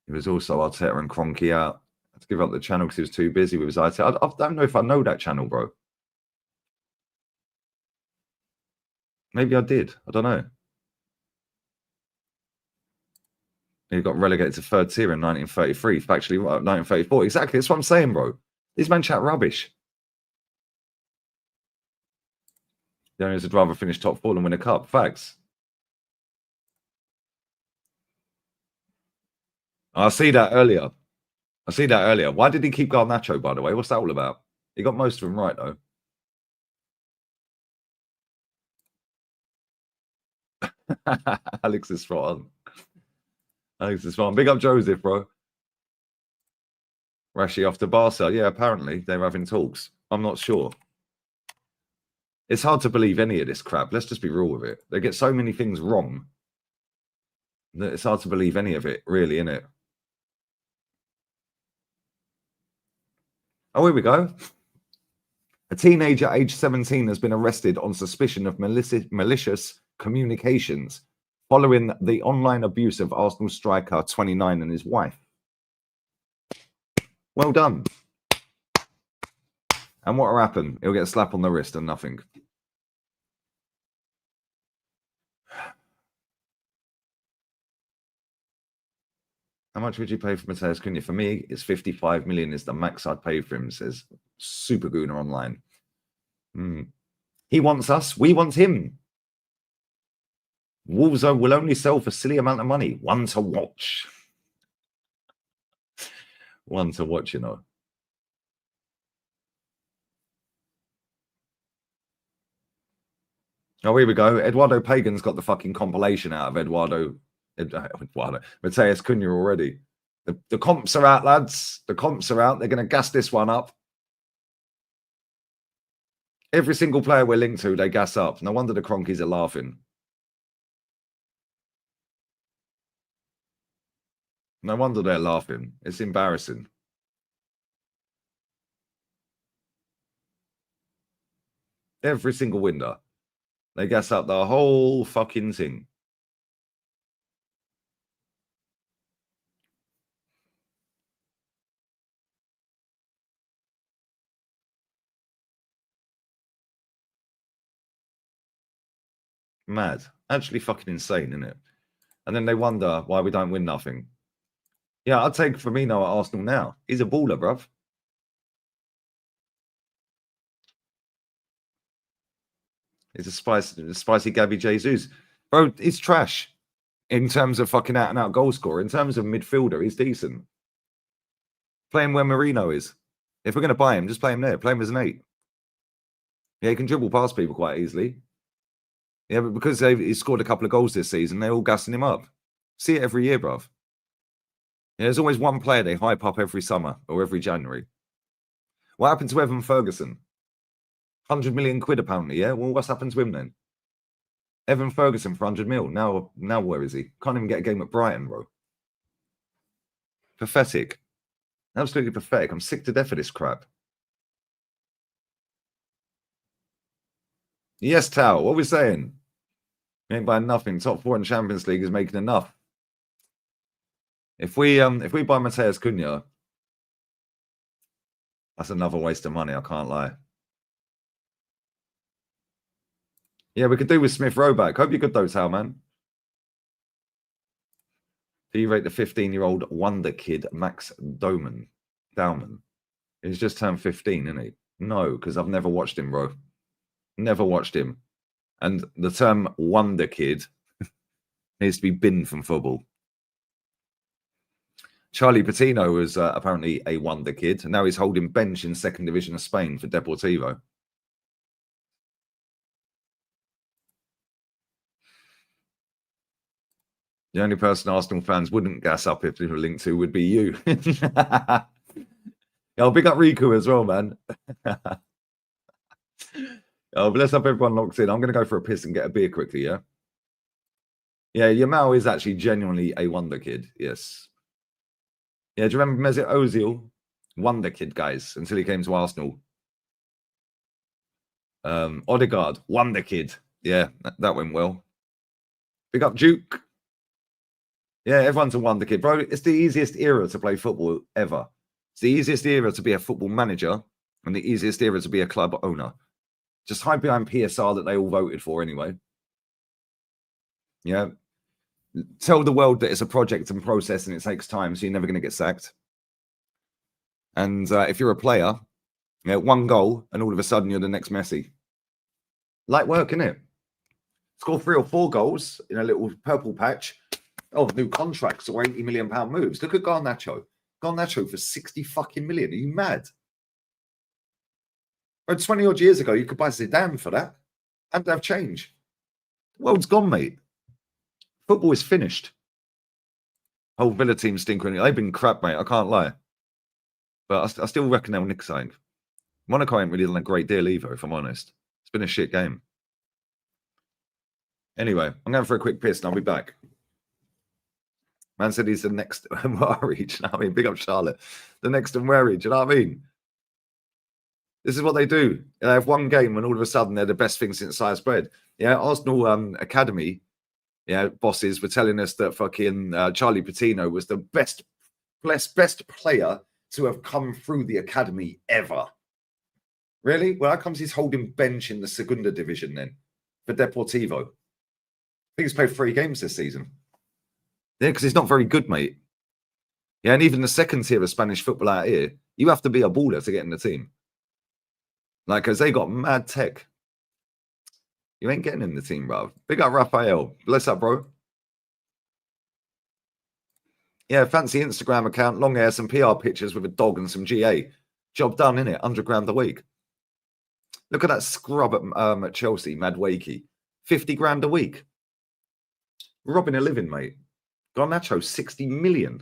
He was also Arteta and Kroenke out. I had to give up the channel because he was too busy with his Arteta. I don't know if I know that channel, bro. Maybe I did. I don't know. He got relegated to third tier in 1933. Actually, 1934. Exactly. That's what I'm saying, bro. These men chat rubbish. The owners would rather finish top four than win a cup. Facts. I see that earlier. Why did he keep Garnacho, by the way? What's that all about? He got most of them right, though. Alex is spot on. Big up Joseph, bro. Rashi off to Barca. Yeah, apparently they're having talks. I'm not sure. It's hard to believe any of this crap. Let's just be real with it. They get so many things wrong that it's hard to believe any of it, really, innit? Oh, here we go. A teenager aged 17 has been arrested on suspicion of malicious communications following the online abuse of Arsenal striker 29 and his wife. Well done. And what will happen? He'll get a slap on the wrist and nothing. How much would you pay for Matheus Cunha? For me, it's 55 million is the max I'd pay for him, says Super Gooner Online. He wants us. We want him. Wolves will only sell for silly amount of money. One to watch. One to watch, you know. Oh, here we go. Eduardo Pagan's got the fucking compilation out of Eduardo Matheus Cunha already. The comps are out, lads. The comps are out. They're going to gas this one up. Every single player we're linked to, they gas up. No wonder the Cronkies are laughing. No wonder they're laughing. It's embarrassing. Every single window. They gas up the whole fucking thing. Mad. Actually fucking insane, isn't it? And then they wonder why we don't win nothing. Yeah, I'd take Firmino at Arsenal now. He's a baller, bruv. He's a spicy Gabby Jesus. Bro, he's trash in terms of fucking out-and-out goal scorer. In terms of midfielder, he's decent. Play him where Marino is. If we're going to buy him, just play him there. Play him as an 8. Yeah, he can dribble past people quite easily. Yeah, but because he's scored a couple of goals this season, they're all gassing him up. See it every year, bruv. Yeah, there's always one player they hype up every summer or every January. What happened to Evan Ferguson? 100 million quid apparently, yeah? Well, what's happened to him then? Evan Ferguson for 100 mil. Now where is he? Can't even get a game at Brighton, bro. Pathetic. Absolutely pathetic. I'm sick to death of this crap. Yes, Tao, what are we saying? We ain't buying nothing. Top 4 in Champions League is making enough. If we buy Matheus Cunha, that's another waste of money, I can't lie. Yeah, we could do with Smith Rowe back. Hope you're good though, Tao, man. Do you rate the 15-year-old wonder kid, Max Dowman? He's just turned 15, isn't he? No, because I've never watched him, bro. Never watched him. And the term wonder kid needs to be binned from football. Charlie Patino was apparently a wonder kid. And now he's holding bench in second division of Spain for Deportivo. The only person Arsenal fans wouldn't gas up if they were linked to would be you. I'll big up Riku as well, man. Oh, but let's have everyone locked in. I'm going to go for a piss and get a beer quickly, yeah? Yeah, Yamal is actually genuinely a wonder kid, yes. Yeah, do you remember Mesut Ozil? Wonder kid, guys, until he came to Arsenal. Odegaard, wonder kid. Yeah, that went well. Big up Duke. Yeah, everyone's a wonder kid, bro. It's the easiest era to play football ever. It's the easiest era to be a football manager and the easiest era to be a club owner. Just hide behind PSR that they all voted for anyway. Yeah. Tell the world that it's a project and process and it takes time, so you're never going to get sacked. And if you're a player, one goal and all of a sudden you're the next Messi. Light work, innit? Score 3 or 4 goals in a little purple patch. Oh, new contracts or 80 million pound moves. Look at Garnacho. Garnacho for 60 fucking million. Are you mad? But 20 odd years ago, you could buy Zidane for that and have change. The world's gone, mate. Football is finished. Whole Villa team stinker. They've been crap, mate. I can't lie. But I still reckon they'll nick something. Monaco ain't really done a great deal either, if I'm honest. It's been a shit game. Anyway, I'm going for a quick piss and I'll be back. Man said he's the next Murray. Do you know what I mean? Big up Charlotte. The next Murray. Do you know what I mean? This is what they do. They have one game and all of a sudden they're the best thing since sliced bread. Yeah, Arsenal Academy, bosses were telling us that fucking Charlie Patino was the best player to have come through the academy ever. Really? Well, how comes he's holding bench in the Segunda division then for Deportivo? I think he's played 3 games this season. Yeah, because he's not very good, mate. Yeah, and even the second tier of Spanish football out here, you have to be a baller to get in the team. Like, because they got mad tech. You ain't getting in the team, bro. Big up Raphael. Bless up, bro. Yeah, fancy Instagram account, long hair, some PR pictures with a dog and some GA. Job done, innit? 100 grand a week. Look at that scrub at Chelsea, Mad Wakey. 50 grand a week. Robbing a living, mate. Garnacho, 60 million.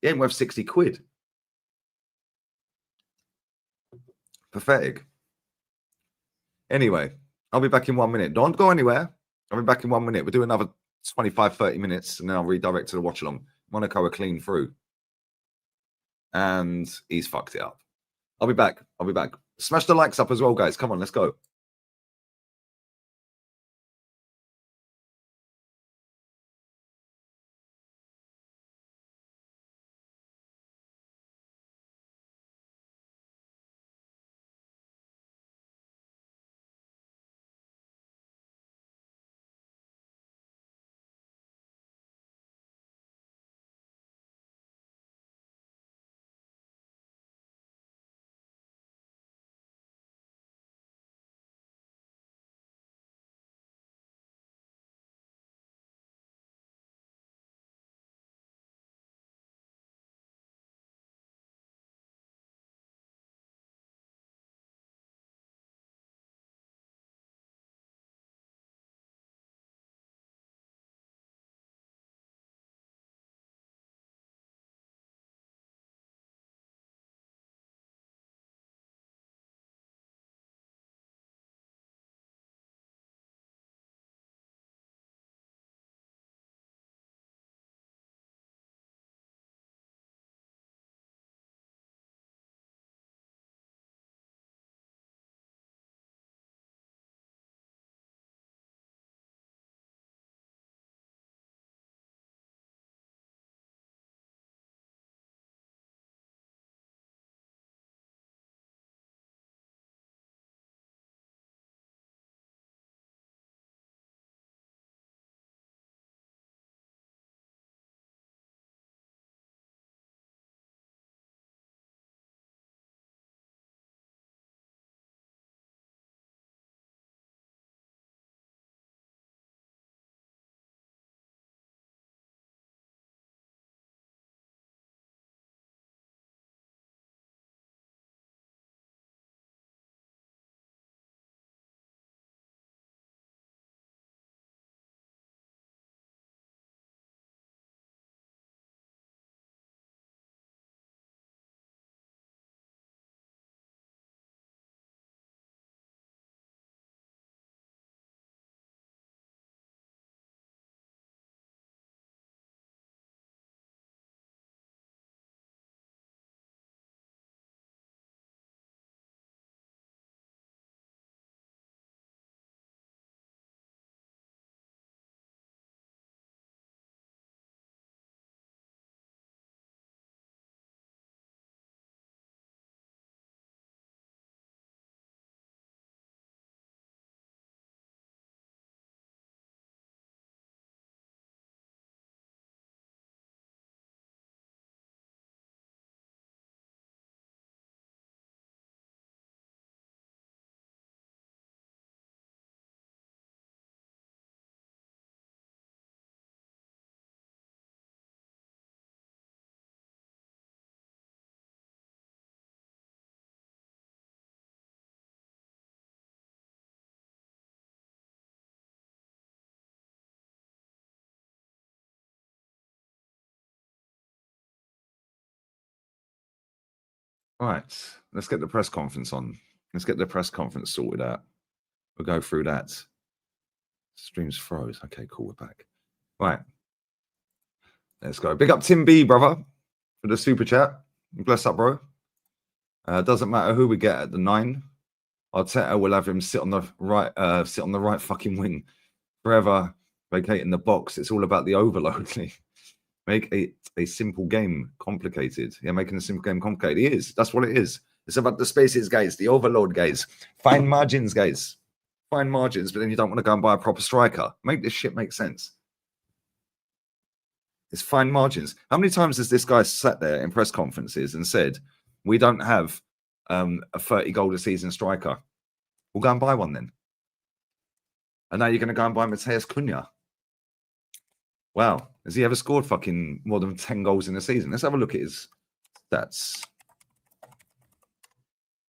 He ain't worth 60 quid. Pathetic. Anyway, I'll be back in 1 minute. Don't go anywhere. I'll be back in 1 minute. We'll do another 25, 30 minutes, and then I'll redirect to the watch along. Monaco are clean through. And he's fucked it up. I'll be back. Smash the likes up as well, guys. Come on, let's go. Right, let's get the press conference on. Let's get the press conference sorted out. We'll go through that. Streams froze. Okay, cool, we're back. Right. Let's go. Big up Tim B, brother, for the super chat. Bless up, bro. Doesn't matter who we get at the 9. Arteta will have him sit on the right fucking wing forever, vacating the box. It's all about the overload. Make a simple game complicated. Yeah, making a simple game complicated. It is. That's what it is. It's about the spaces, guys, the overload, guys. Fine margins, guys. Fine margins, but then you don't want to go and buy a proper striker. Make this shit make sense. It's fine margins. How many times has this guy sat there in press conferences and said, we don't have a 30-goal a season striker? We'll go and buy one then. And now you're going to go and buy Matheus Cunha. Wow. Has he ever scored fucking more than 10 goals in a season? Let's have a look at his stats.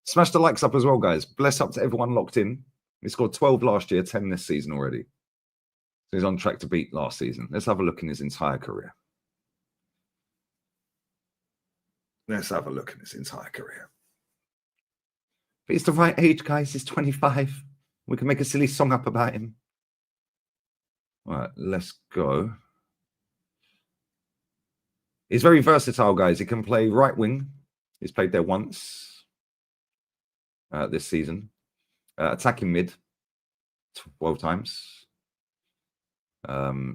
Smash the likes up as well, guys. Bless up to everyone locked in. He scored 12 last year, 10 this season already. So he's on track to beat last season. Let's have a look in his entire career. Let's have a look in his entire career. But he's the right age, guys. He's 25. We can make a silly song up about him. All right, let's go. He's very versatile, guys. He can play right wing. He's played there once this season. Attacking mid 12 times.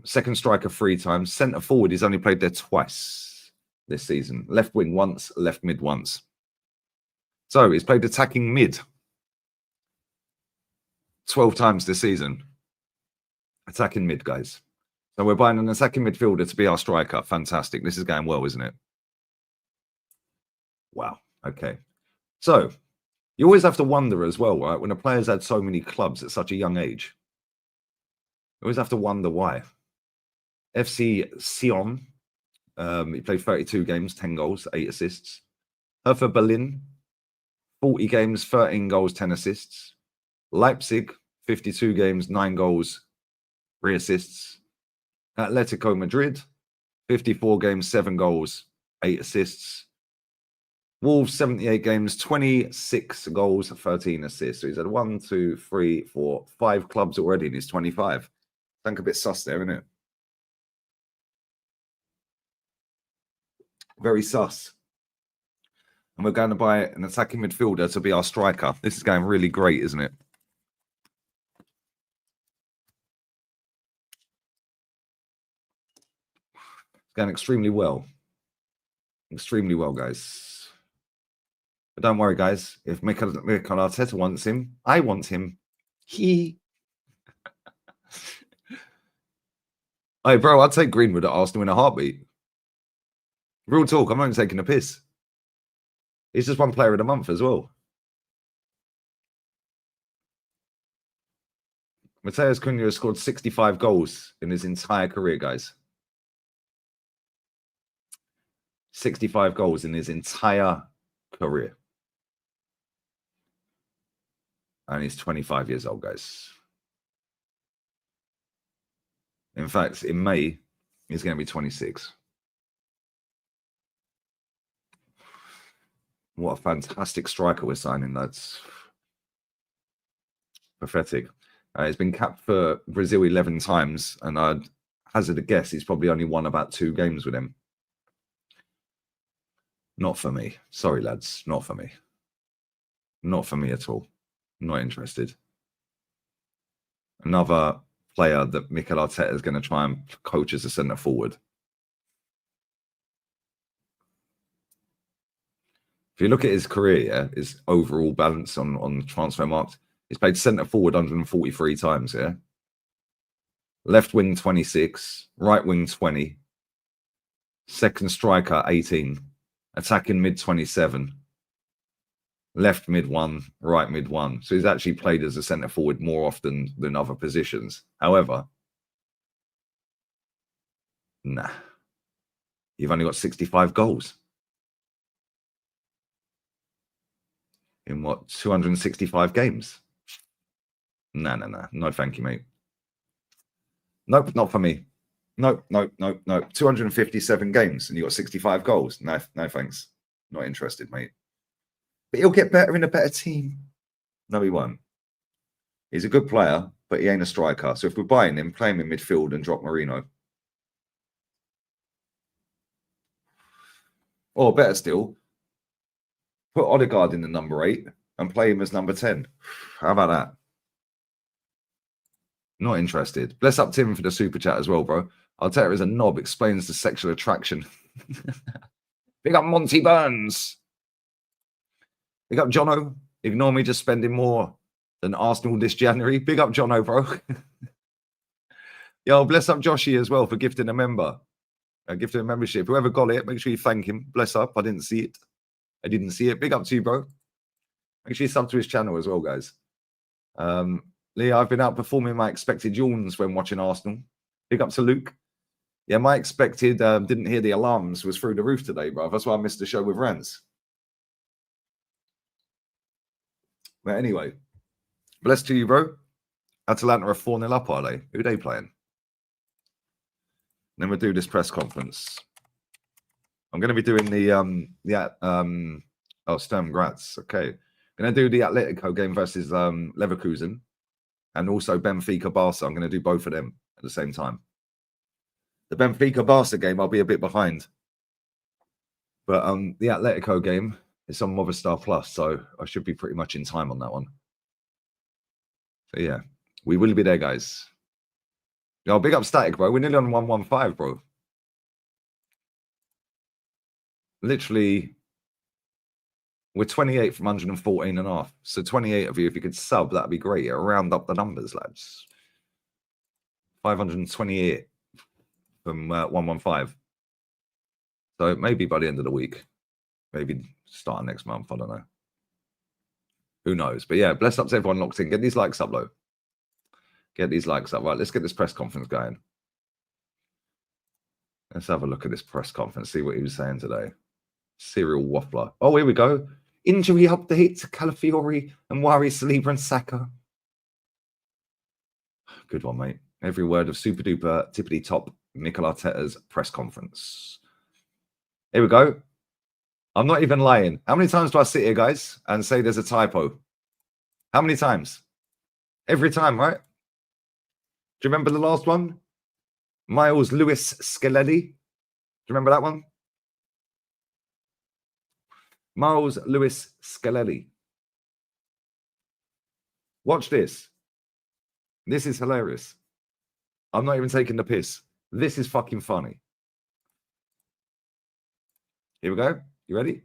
Second striker 3 times. Centre forward, he's only played there twice this season. Left wing once, left mid once. So he's played attacking mid 12 times this season. Attacking mid, guys. So we're buying an attacking midfielder to be our striker. Fantastic. This is going well, isn't it? Wow. Okay. So you always have to wonder as well, right? When a player's had so many clubs at such a young age, you always have to wonder why. FC Sion, he played 32 games, 10 goals, 8 assists. Hertha Berlin, 40 games, 13 goals, 10 assists. Leipzig, 52 games, 9 goals, 3 assists. Atletico Madrid, 54 games, 7 goals, 8 assists. Wolves, 78 games, 26 goals, 13 assists. So he's had 1, 2, 3, 4, 5 clubs already, and he's 25. I think a bit sus there, isn't it? Very sus. And we're going to buy an attacking midfielder to be our striker. This is going really great, isn't it? It's going extremely well. Extremely well, guys. But don't worry, guys. If Mikel Arteta wants him, I want him. Hey, bro, I'd take Greenwood at Arsenal in a heartbeat. Real talk, I'm only taking a piss. He's just one player of the month as well. Matheus Cunha has scored 65 goals in his entire career, guys. 65 goals in his entire career. And he's 25 years old, guys. In fact, in May, he's going to be 26. What a fantastic striker we're signing. That's pathetic. He's been capped for Brazil 11 times, and I'd hazard a guess he's probably only won about 2 games with him. Not for me. Sorry, lads. Not for me. Not for me at all. Not interested. Another player that Mikel Arteta is going to try and coach as a centre forward. If you look at his career, yeah, his overall balance on transfer marks, he's played centre forward 143 times, yeah. Left wing 26, right wing 20, second striker 18, attacking mid 27, left mid 1, right mid 1. So he's actually played as a centre forward more often than other positions. However, nah, you've only got 65 goals. In what, 265 games? No, thank you, mate. Nope, not for me. Nope. 257 games and you got 65 goals. No, thanks. Not interested, mate. But he'll get better in a better team. No, he won't. He's a good player, but he ain't a striker. So if we're buying him, play him in midfield and drop Marino. Or better still, put Odegaard in the number 8 and play him as number 10. How about that? Not interested. Bless up Tim for the super chat as well, bro. Arteta is a knob, explains the sexual attraction. Big up Monty Burns. Big up Jono. Ignore me just spending more than Arsenal this January. Big up Jono, bro. Yo, bless up Joshy as well for gifting a member. Gifting a membership. Whoever got it, make sure you thank him. Bless up. I didn't see it. Big up to you, bro. Make sure you sub to his channel as well, guys. Lee, I've been outperforming my expected yawns when watching Arsenal. Big up to Luke. Yeah, my expected didn't hear the alarms was through the roof today, bro. That's why I missed the show with Rants. But anyway, bless to you, bro. Atalanta are 4-0 up, are they? Who are they playing? Then we'll do this press conference. I'm going to be doing Sturm Graz. Okay. I'm going to do the Atletico game versus Leverkusen and also Benfica Barca. I'm going to do both of them at the same time. The Benfica Barca game, I'll be a bit behind. But the Atletico game is on Movistar Plus, so I should be pretty much in time on that one. So yeah, we will be there, guys. Yo, big up Static, bro. We're nearly on 115, bro. Literally, we're 28 from 114 and a half. So 28 of you, if you could sub, that'd be great. It'll round up the numbers, lads. 528 from 115. So maybe by the end of the week. Maybe starting next month. I don't know. Who knows? But yeah, bless up to everyone locked in. Get these likes up, though. Get these likes up. Right, let's get this press conference going. Let's have a look at this press conference, see what he was saying today. Serial waffler. Oh, here we go. Injury update to Calafiori and Wari Saliba and Saka. Good one, mate. Every word of super duper tippity top Mikel Arteta's press conference. Here we go. I'm not even lying. How many times do I sit here, guys, and say there's a typo? How many times? Every time, right? Do you remember the last one? Miles Lewis Skelly. Do you remember that one? Miles Lewis Skelly. Watch this. This is hilarious. I'm not even taking the piss. This is fucking funny. Here we go. You ready?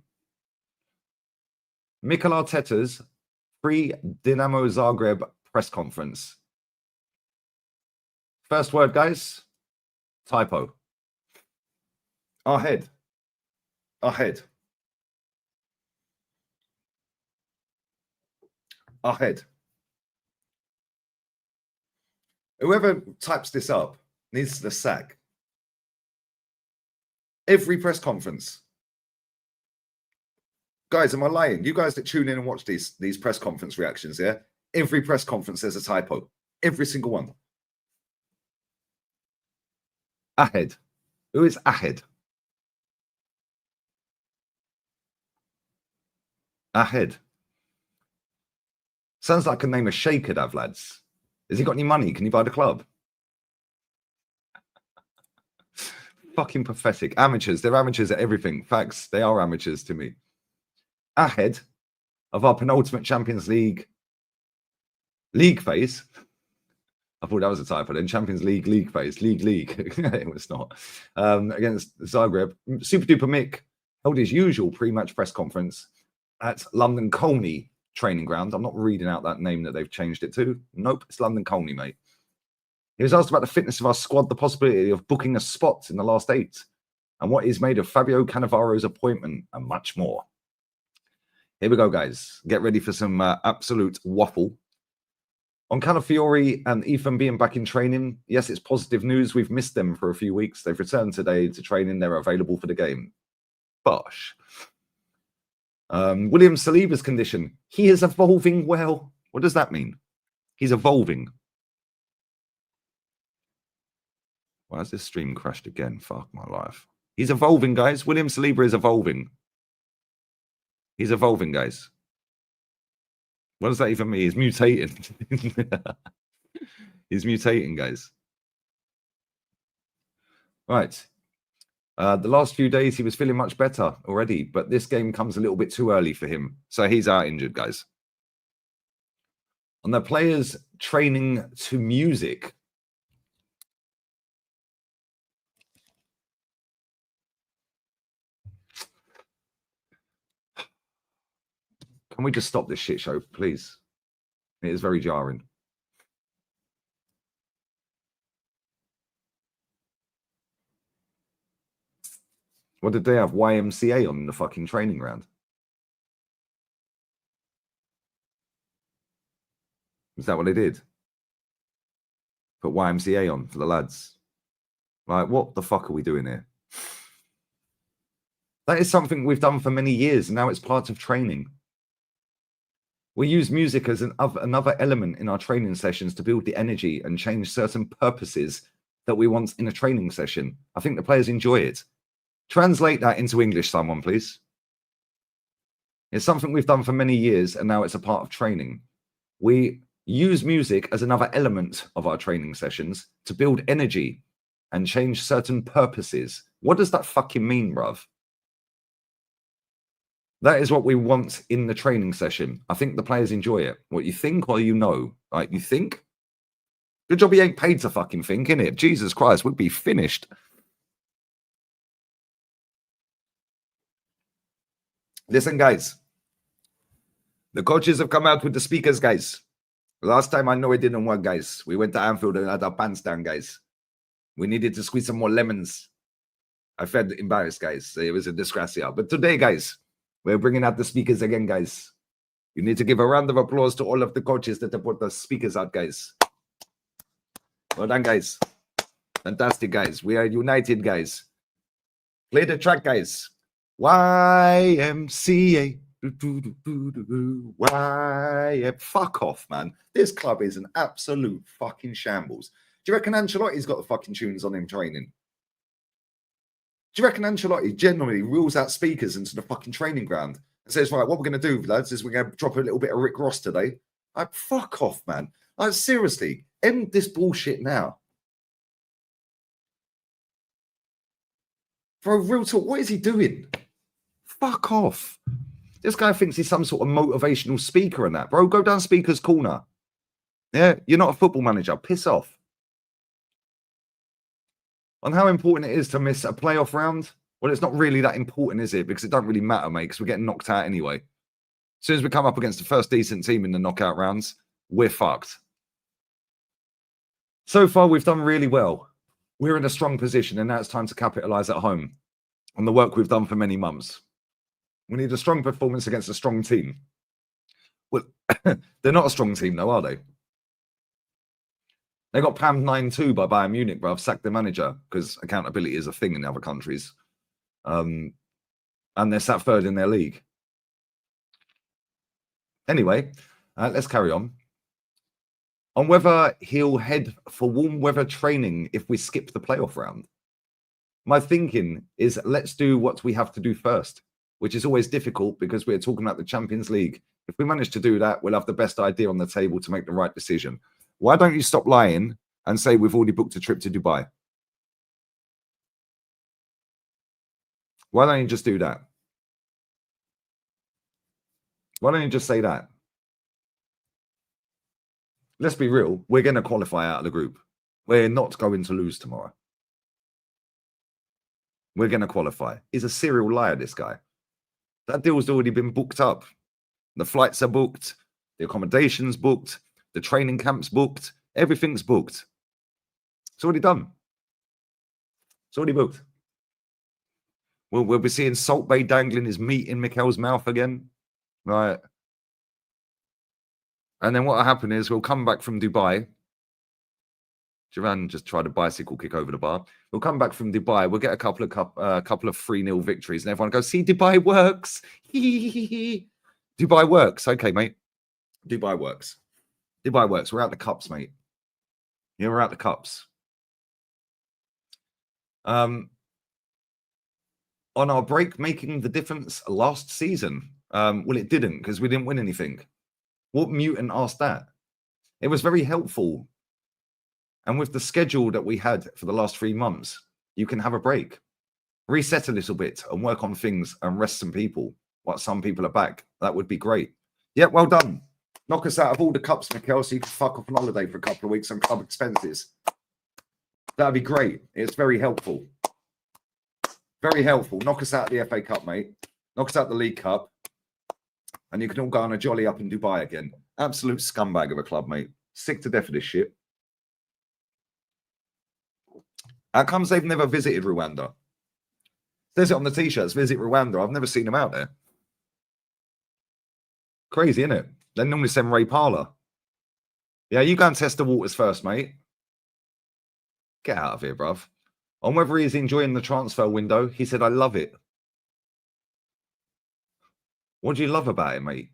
Mikel Arteta's pre-Dinamo Zagreb press conference. First word, guys. Typo. Ahead. Ahead. Ahead. Whoever types this up needs the sack. Every press conference. Guys, am I lying? You guys that tune in and watch these press conference reactions, yeah? Every press conference there's a typo. Every single one. Ahead. Who is Ahead? Ahead. Sounds like a name of Sheikh could have, lads. Has he got any money? Can you buy the club? Fucking pathetic. Amateurs. They're amateurs at everything. Facts. They are amateurs to me. Ahead of our penultimate Champions League phase. I thought that was a typo then. Champions League phase. League. It was not. Against Zagreb. Super Duper Mick held his usual pre-match press conference at London Colney training ground. I'm not reading out that name that they've changed it to. Nope, it's London Colney, mate. He was asked about the fitness of our squad, the possibility of booking a spot in the last 8, and what is made of Fabio Cannavaro's appointment, and much more. Here we go, guys. Get ready for some absolute waffle. On Calafiori and Ethan being back in training, yes, it's positive news. We've missed them for a few weeks. They've returned today to training. They're available for the game. Bosh. William Saliba's condition. He is evolving well. What does that mean? He's evolving. Why has this stream crashed again? Fuck my life. He's evolving, guys. William Saliba is evolving. He's evolving, guys. What does that even mean? He's mutating. He's mutating, guys. Right. The last few days, he was feeling much better already, but this game comes a little bit too early for him. So he's out injured, guys. On the players training to music. Can we just stop this shit show, please? It is very jarring. What did they have? YMCA on the fucking training ground? Is that what they did? Put YMCA on for the lads. Like, what the fuck are we doing here? That is something we've done for many years, and now it's part of training. We use music as another element in our training sessions to build the energy and change certain purposes that we want in a training session. I think the players enjoy it. Translate that into English, someone, please. It's something we've done for many years, and now it's a part of training. We use music as another element of our training sessions to build energy and change certain purposes. What does that fucking mean, bruv? That is what we want in the training session. I think the players enjoy it. What you think or you know? Like, you think? Good job he ain't paid to fucking think, innit? Jesus Christ, we'd be finished. Listen, guys. The coaches have come out with the speakers, guys. Last time I know it didn't work, guys. We went to Anfield and had our pants down, guys. We needed to squeeze some more lemons. I felt embarrassed, guys. It was a disgracia. But today, guys, we're bringing out the speakers again, guys. You need to give a round of applause to all of the coaches that have put the speakers out, guys. Well done, guys. Fantastic, guys. We are united, guys. Play the track, guys. YMCA. Fuck off, man. This club is an absolute fucking shambles. Do you reckon Ancelotti's got the fucking tunes on him training? Do you reckon Ancelotti generally rules out speakers into the fucking training ground and says, right, what we're going to do, lads, is we're going to drop a little bit of Rick Ross today? Like, fuck off, man. Like, seriously, end this bullshit now. For a real talk, what is he doing? Fuck off. This guy thinks he's some sort of motivational speaker and that. Bro, go down speaker's corner. Yeah, you're not a football manager. Piss off. On how important it is to miss a playoff round, well, it's not really that important, is it? Because it don't really matter, mate, because we're getting knocked out anyway. As soon as we come up against the first decent team in the knockout rounds, we're fucked. So far, we've done really well. We're in a strong position, and now it's time to capitalise at home on the work we've done for many months. We need a strong performance against a strong team. Well, they're not a strong team, though, are they? They got pammed 9-2 by Bayern Munich, bro. I've sacked the manager because accountability is a thing in other countries. And they're sat third in their league. Anyway, let's carry on. On whether he'll head for warm weather training if we skip the playoff round. My thinking is let's do what we have to do first, which is always difficult because we're talking about the Champions League. If we manage to do that, we'll have the best idea on the table to make the right decision. Why don't you stop lying and say we've already booked a trip to Dubai? Why don't you just do that? Why don't you just say that? Let's be real. We're going to qualify out of the group. We're not going to lose tomorrow. We're going to qualify. He's a serial liar, this guy. That deal's already been booked up. The flights are booked. The accommodation's booked. The training camp's booked. Everything's booked. It's already done. It's already booked. We'll be seeing Salt Bay dangling his meat in Mikel's mouth again. Right. And then what will happen is we'll come back from Dubai. Duran just tried a bicycle kick over the bar. We'll come back from Dubai. We'll get a couple of 3-0 victories, and everyone goes, "See, Dubai works." Dubai works. Okay, mate. Dubai works. Dubai works. We're out the cups, mate. Yeah, we're out the cups. On our break, making the difference last season. Well, it didn't because we didn't win anything. What mutant asked that? It was very helpful. And with the schedule that we had for the last 3 months, you can have a break, reset a little bit and work on things and rest some people while some people are back. That would be great. Yeah, well done. Knock us out of all the cups, Mikel, so you can fuck off on holiday for a couple of weeks on club expenses. That'd be great. It's very helpful. Very helpful. Knock us out of the FA Cup, mate. Knock us out the League Cup. And you can all go on a jolly up in Dubai again. Absolute scumbag of a club, mate. Sick to death of this shit. How comes they've never visited Rwanda? Says it on the t-shirts, visit Rwanda. I've never seen them out there. Crazy, isn't it? They normally send Ray Parler. Yeah, you go and test the waters first, mate. Get out of here, bruv. On whether he's enjoying the transfer window, he said, I love it. What do you love about it, mate?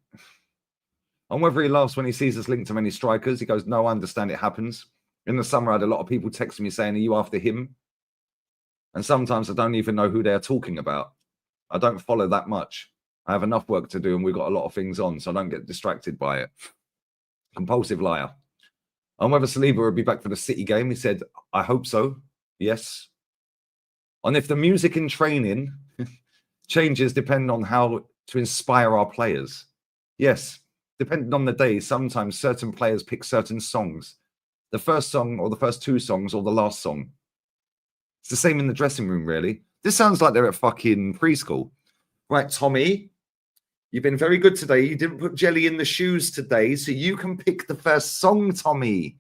On whether he laughs when he sees us linked to many strikers, he goes, no, I understand it happens. In the summer, I had a lot of people texting me saying, are you after him? And sometimes I don't even know who they're talking about. I don't follow that much. I have enough work to do and we've got a lot of things on, so I don't get distracted by it. Compulsive liar. On whether Saliba will be back for the City game, he said, I hope so. Yes. On if the music in training changes depending on how to inspire our players. Yes. Depending on the day, sometimes certain players pick certain songs. The first song or the first 2 songs or the last song. It's the same in the dressing room, really. This sounds like they're at fucking preschool. Right, Tommy, you've been very good today. You didn't put jelly in the shoes today, so you can pick the first song, Tommy.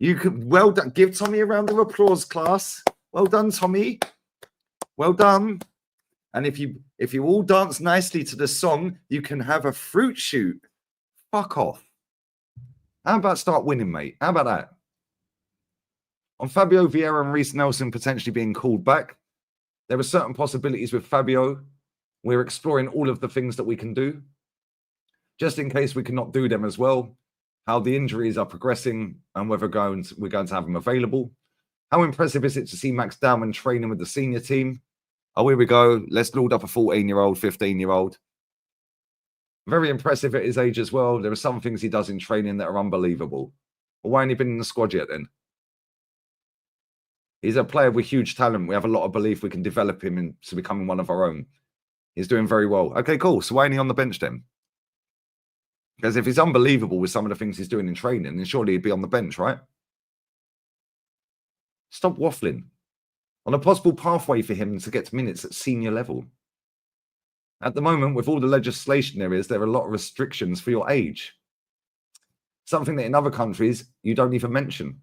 You could, well done. Give Tommy a round of applause, class. Well done, Tommy. Well done. And if you all dance nicely to the song, you can have a fruit shoot. Fuck off. How about start winning, mate? How about that? On Fabio Vieira and Reece Nelson potentially being called back, there are certain possibilities with Fabio. We're exploring all of the things that we can do. Just in case we cannot do them as well, how the injuries are progressing and whether we're going to have them available. How impressive is it to see Max Dowman training with the senior team? Oh, here we go. Let's load up a 14-year-old, 15-year-old. Very impressive at his age as well. There are some things he does in training that are unbelievable. Well, why hasn't he been in the squad yet then? He's a player with huge talent. We have a lot of belief we can develop him into becoming one of our own. He's doing very well. Okay, cool. So why ain't he on the bench then? Because if he's unbelievable with some of the things he's doing in training, then surely he'd be on the bench, right? Stop waffling. On a possible pathway for him to get minutes at senior level. At the moment, with all the legislation there are a lot of restrictions for your age. Something that in other countries, you don't even mention.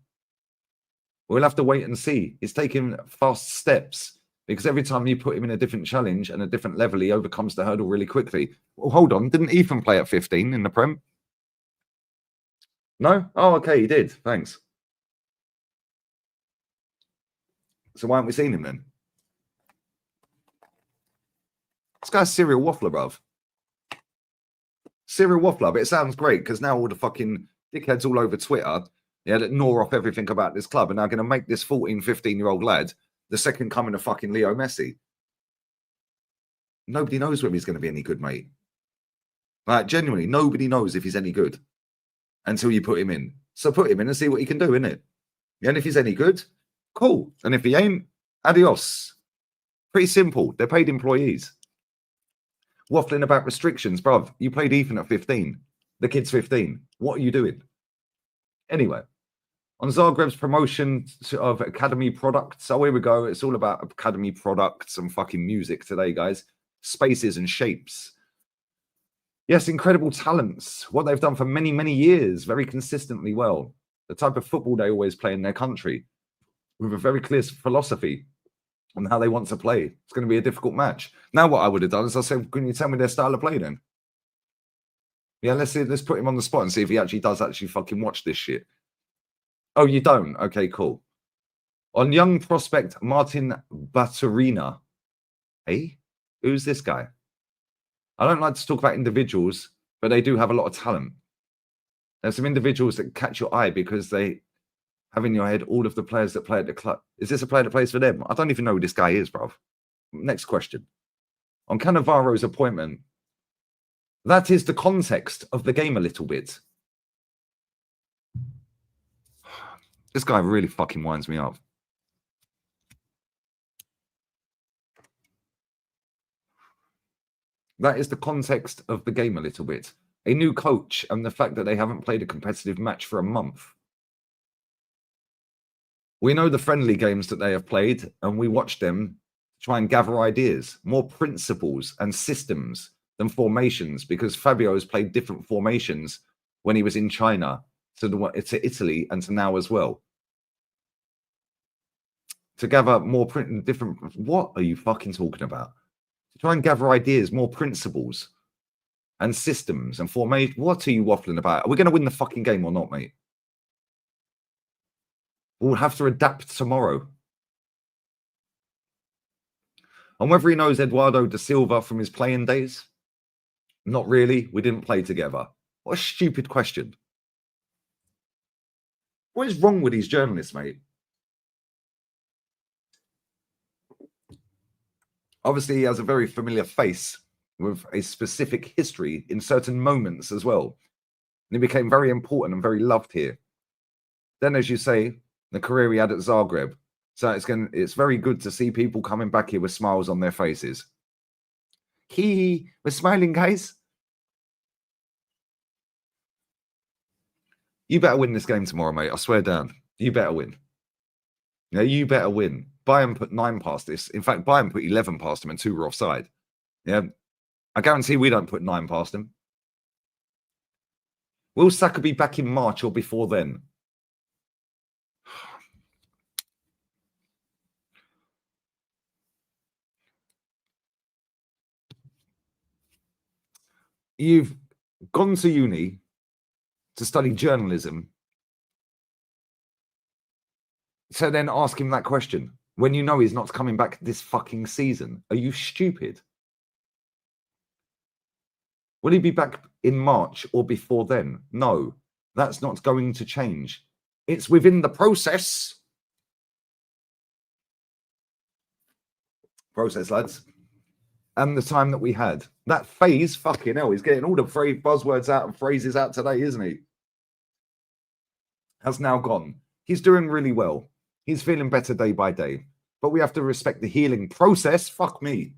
We'll have to wait and see. He's taking fast steps because every time you put him in a different challenge and a different level, he overcomes the hurdle really quickly. Well, hold on. Didn't Ethan play at 15 in the Prem? No? Oh, okay. He did. Thanks. So why haven't we seen him then? This guy's serial waffler, bruv. Serial waffler, but it sounds great because now all the fucking dickheads all over Twitter, that gnaw off everything about this club, and now going to make this 14, 15-year-old lad the second coming of fucking Leo Messi. Nobody knows whether he's going to be any good, mate. Like, genuinely, nobody knows if he's any good until you put him in. So put him in and see what he can do, innit? And if he's any good, cool. And if he ain't, adios. Pretty simple. They're paid employees. Waffling about restrictions, bruv. You played Ethan at 15. The kid's 15. What are you doing? Anyway, on Zagreb's promotion of academy products. So here we go. It's all about academy products and fucking music today, guys. Spaces and shapes. Yes, incredible talents. What they've done for many, many years, very consistently well. The type of football they always play in their country with a very clear philosophy on how they want to play. It's going to be a difficult match. Now what I would have done is I said, can you tell me their style of play then? Yeah, let's put him on the spot and see if he actually does fucking watch this shit. Oh, you don't? Okay, cool. On young prospect Martin Baturina. Hey, who's this guy? I don't like to talk about individuals, but they do have a lot of talent. There's some individuals that catch your eye because they have in your head all of the players that play at the club. Is this a player that plays for them? I don't even know who this guy is, bruv. Next question. On Cannavaro's appointment, That is the context of the game a little bit. This guy really fucking winds me up. That is the context of the game a little bit. A new coach and the fact that they haven't played a competitive match for a month. We know the friendly games that they have played, and we watch them try and gather ideas, more principles and systems than formations, because Fabio has played different formations when he was in China to Italy and to now as well. To gather more different. What are you fucking talking about? To try and gather ideas, more principles and systems and formation. What are you waffling about? Are we going to win the fucking game or not, mate? We'll have to adapt tomorrow. And whether he knows Eduardo da Silva from his playing days, not really. We didn't play together. What a stupid question. What is wrong with these journalists, mate? Obviously, he has a very familiar face with a specific history in certain moments as well. And he became very important and very loved here. Then, as you say, the career he had at Zagreb. So it's very good to see people coming back here with smiles on their faces. We're smiling, guys. You better win this game tomorrow, mate. I swear down. You better win. Yeah, you better win. Bayern put 9 past this. In fact, Bayern put 11 past him and 2 were offside. Yeah. I guarantee we don't put 9 past him. Will Saka be back in March or before then? You've gone to uni to study journalism. So then ask him that question when you know he's not coming back this fucking season. Are you stupid? Will he be back in March or before then? No, that's not going to change. It's within the process. Process, lads. And the time that we had. That phase, fucking hell, he's getting all the buzzwords out and phrases out today, isn't he? Has now gone. He's doing really well. He's feeling better day by day. But we have to respect the healing process. Fuck me.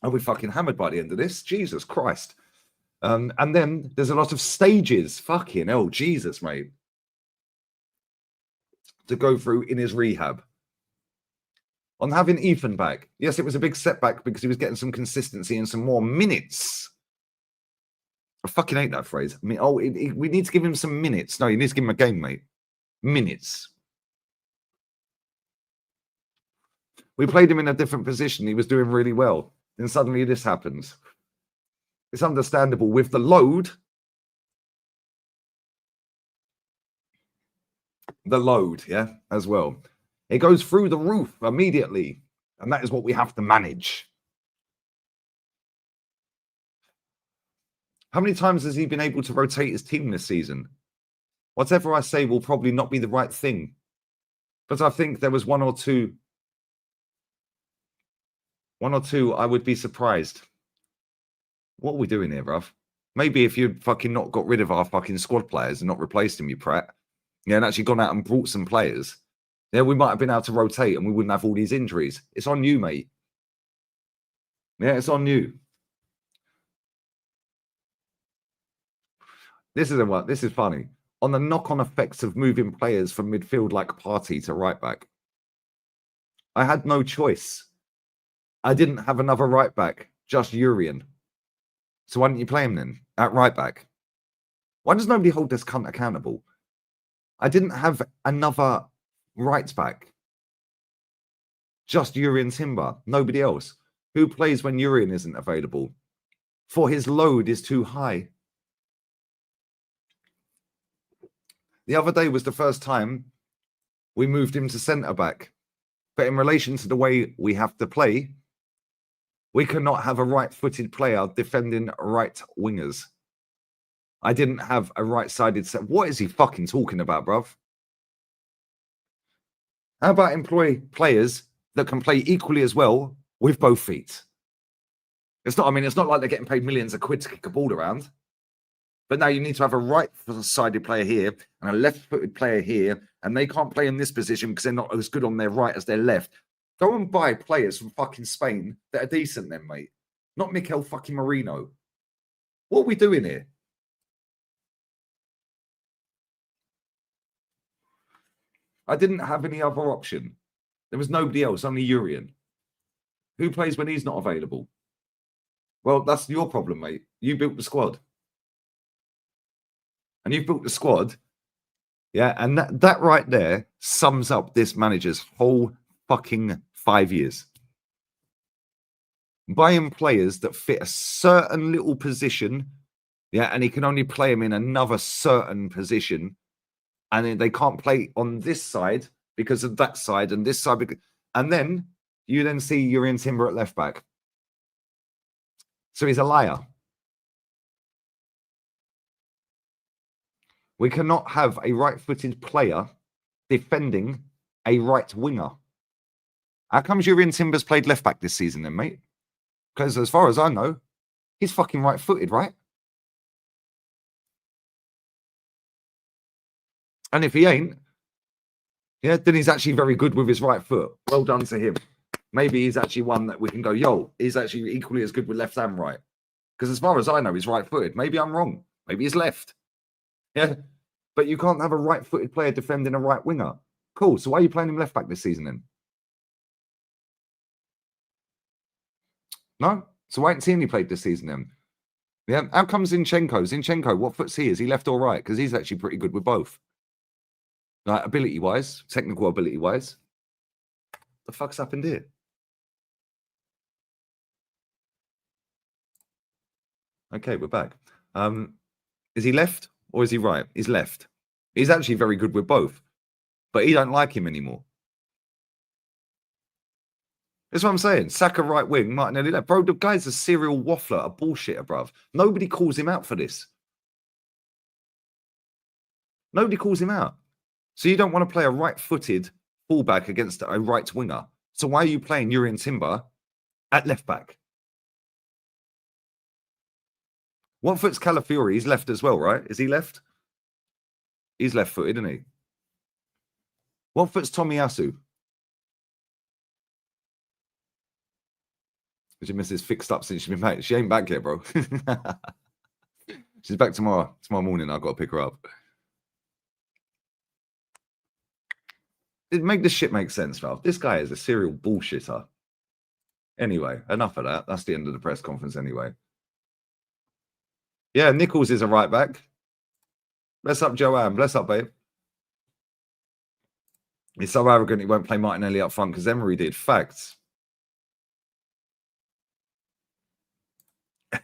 Are we fucking hammered by the end of this? Jesus Christ. And then there's a lot of stages. Fucking hell, Jesus, mate. To go through in his rehab. On having Ethan back. Yes, it was a big setback because he was getting some consistency and some more minutes. I fucking hate that phrase. I mean, we need to give him some minutes. No, you need to give him a game, mate. Minutes. We played him in a different position. He was doing really well. Then suddenly this happens. It's understandable with the load. The load, yeah, as well. It goes through the roof immediately. And that is what we have to manage. How many times has he been able to rotate his team this season? Whatever I say will probably not be the right thing. But I think there was one or two I would be surprised. What are we doing here, bruv? Maybe if you'd fucking not got rid of our fucking squad players and not replaced them, you prat. Yeah, and actually gone out and brought some players. Yeah, we might have been able to rotate and we wouldn't have all these injuries. It's on you, mate. Yeah, it's on you. This is funny. On the knock-on effects of moving players from midfield like Partey to right back. I had no choice. I didn't have another right back, just Urian. So why didn't you play him then at right back? Why does nobody hold this cunt accountable? I didn't have another right back. Just Urian Timber, nobody else. Who plays when Urian isn't available? For his load is too high. The other day was the first time we moved him to centre-back. But in relation to the way we have to play, we cannot have a right-footed player defending right wingers. I didn't have a right-sided set. What is he fucking talking about, bruv? How about employ players that can play equally as well with both feet? It's not, I mean, it's not like they're getting paid millions of quid to kick a ball around. But now you need to have a right-sided player here and a left-footed player here, and they can't play in this position because they're not as good on their right as their left. Go and buy players from fucking Spain that are decent then, mate. Not Mikel fucking Marino. What are we doing here? I didn't have any other option. There was nobody else, only Urian. Who plays when he's not available? Well, that's your problem, mate. You built the squad. And you've built the squad. Yeah, and that right there sums up this manager's whole fucking 5 years. Buying players that fit a certain little position, yeah, and he can only play them in another certain position, and then they can't play on this side because of that side and this side. And then you then see Urian Timber at left back. So he's a liar. We cannot have a right-footed player defending a right winger. How comes Urian Timber's played left back this season then, mate? Because as far as I know, he's fucking right-footed, right? And if he ain't, yeah, then he's actually very good with his right foot. Well done to him. Maybe he's actually one that we can go, yo, he's actually equally as good with left and right. Because as far as I know, he's right-footed. Maybe I'm wrong. Maybe he's left. Yeah. But you can't have a right-footed player defending a right winger. Cool. So why are you playing him left back this season then? No? So why ain't Tierney played this season then? Yeah. How comes Zinchenko? Zinchenko, what foot's he? Is he left or right? Because he's actually pretty good with both. Like ability-wise, technical ability-wise. The fuck's happened here? Okay, we're back. Is he left or is he right? He's left. He's actually very good with both. But he don't like him anymore. That's what I'm saying. Saka right wing, Martinelli left. Bro, the guy's a serial waffler, a bullshitter, bruv. Nobody calls him out for this. Nobody calls him out. So you don't want to play a right-footed fullback against a right winger. So why are you playing Urian Timber at left back? What foot's Calafiori? He's left as well, right? Is he left? He's left-footed, isn't he? What foot's Tomiyasu? Your missus fixed up since she's been back. She ain't back yet, bro. She's back tomorrow. Tomorrow morning, I've got to pick her up. Make this shit make sense, Ralph. This guy is a serial bullshitter. Anyway, enough of that. That's the end of the press conference anyway. Yeah, Nichols is a right back. Bless up, Joanne. Bless up, babe. He's so arrogant he won't play Martinelli up front because Emery did. Facts.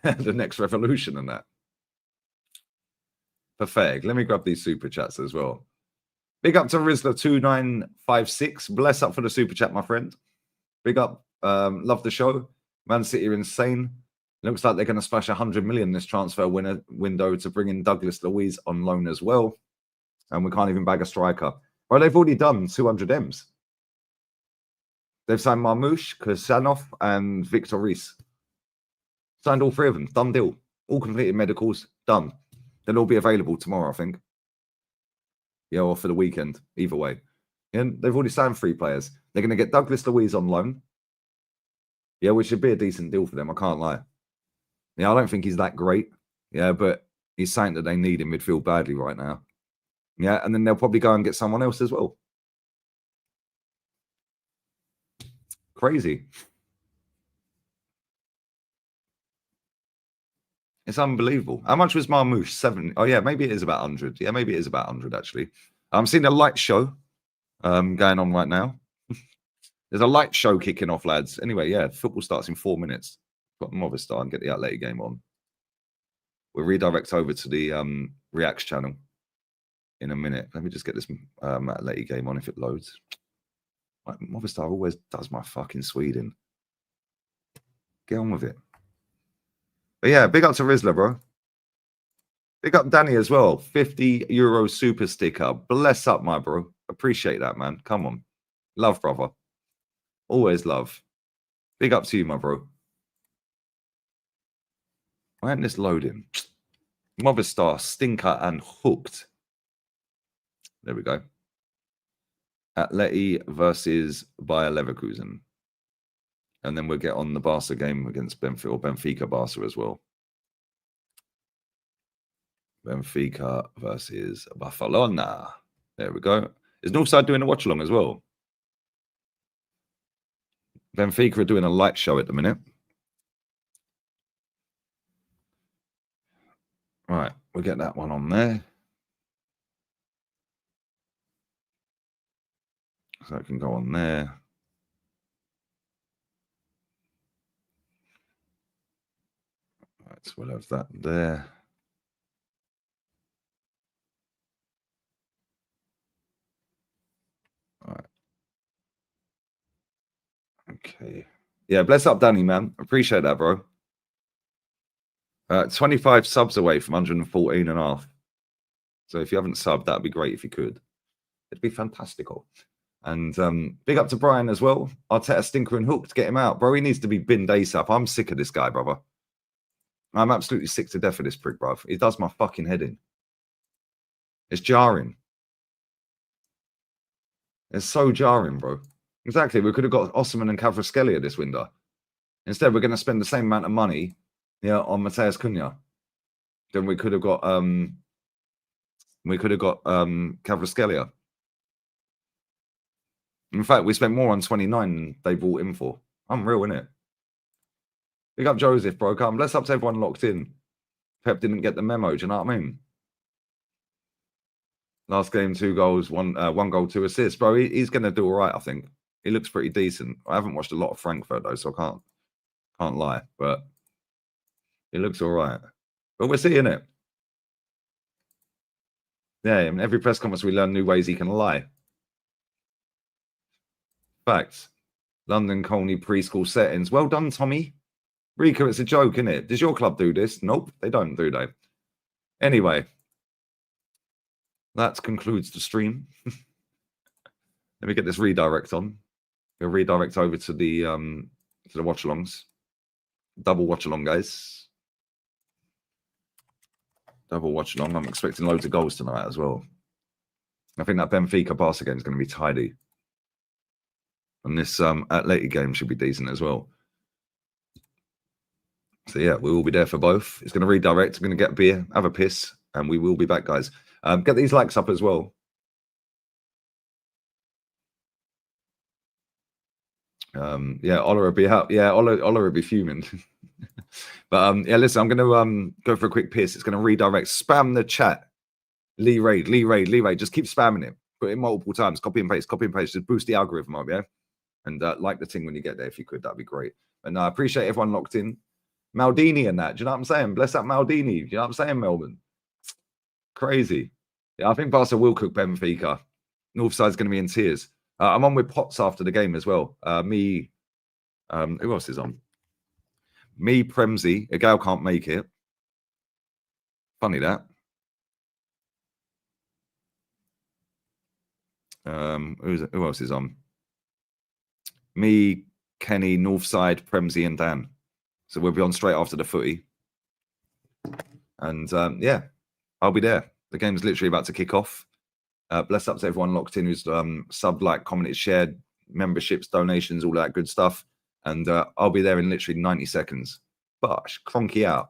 The next revolution and that. Pathetic. Let me grab these super chats as well. Big up to Rizla2956. Bless up for the super chat, my friend. Big up. Love the show. Man City are insane. Looks like they're going to splash 100 million this transfer window to bring in Douglas Luiz on loan as well. And we can't even bag a striker. Well, they've already done 200 M's. They've signed Marmoush, Kirsanov, and Victor Reis. Signed all three of them. Done deal. All completed medicals. Done. They'll all be available tomorrow, I think. Yeah, or for the weekend. Either way. And they've already signed 3 players. They're going to get Douglas Luiz on loan. Yeah, which should be a decent deal for them. I can't lie. Yeah, I don't think he's that great. Yeah, but he's saying that they need in midfield badly right now. Yeah, and then they'll probably go and get someone else as well. Crazy. It's unbelievable. How much was Marmoush? 7. Oh, yeah, maybe it is about 100. Yeah, maybe it is about 100, actually. I'm seeing a light show going on right now. There's a light show kicking off, lads. Anyway, yeah, football starts in 4 minutes. Got Movistar and get the Atleti game on. We'll redirect over to the Reacts channel in a minute. Let me just get this Atleti game on if it loads. Like, Movistar always does my fucking Sweden. Get on with it. But yeah, big up to Rizla, bro. Big up Danny as well. €50 super sticker. Bless up, my bro. Appreciate that, man. Come on. Love, brother. Always love. Big up to you, my bro. Why isn't this loading? Movistar, Stinker, and Hooked. There we go. Atleti versus Bayer Leverkusen. And then we'll get on the Barca game against Benfica, or Benfica Barca as well. Benfica versus Barcelona. There we go. Is Northside doing a watch along as well? Benfica are doing a light show at the minute. Right, we'll get that one on there. So it can go on there. Right, so we'll have that there. All right. Okay. Yeah, bless up, Danny, man. Appreciate that, bro. 25 subs away from 114 and a half. So if you haven't subbed, that'd be great if you could. It'd be fantastical. And big up to Brian as well. Arteta, Stinker, and Hook to get him out. Bro, he needs to be binned ASAP. I'm sick of this guy, brother. I'm absolutely sick to death of this prick, bruv. He does my fucking head in. It's jarring. It's so jarring, bro. Exactly. We could have got Osman and Kvaratskhelia this window. Instead, we're going to spend the same amount of money, on Matheus Cunha. Then we could have got Kvaratskhelia. In fact, we spent more on 29 than they bought him for. Unreal, innit? Big up Joseph, bro. Come, bless up to everyone locked in. Pep didn't get the memo. Do you know what I mean? Last game, 2 goals, one goal, 2 assists. Bro, he's going to do all right, I think. He looks pretty decent. I haven't watched a lot of Frankfurt, though, so I can't lie. But he looks all right. But we're seeing it. Yeah, in every press conference, we learn new ways he can lie. Facts. London Colney preschool settings. Well done, Tommy. Rika, it's a joke, isn't it? Does your club do this? Nope, they don't, do they? Anyway, that concludes the stream. Let me get this redirect on. We'll redirect over to the watch-alongs. Double watch-along, guys. Double watch-along. I'm expecting loads of goals tonight as well. I think that Benfica Barca game is going to be tidy. And this Atleti game should be decent as well. So, yeah, we will be there for both. It's going to redirect. I'm going to get a beer, have a piss, and we will be back, guys. Get these likes up as well. Yeah, Ola will be out. Yeah, Ola will be fuming. But, yeah, listen, I'm going to go for a quick piss. It's going to redirect. Spam the chat. Lee Raid. Just keep spamming it. Put it multiple times. Copy and paste. Just boost the algorithm up, yeah? And like the thing when you get there if you could. That'd be great. And I appreciate everyone locked in. Maldini and that. Do you know what I'm saying? Bless up Maldini. Do you know what I'm saying, Melbourne? Crazy. Yeah, I think Barca will cook Benfica. Northside's going to be in tears. I'm on with Potts after the game as well. Who else is on? Me, Premsy. Agal can't make it. Funny that. Who else is on? Me, Kenny, Northside, Premsy, and Dan. So we'll be on straight after the footy. And yeah, I'll be there. The game's literally about to kick off. Bless up to everyone locked in who's subbed, like, commented, shared, memberships, donations, all that good stuff. And I'll be there in literally 90 seconds. Bosh, cronky out.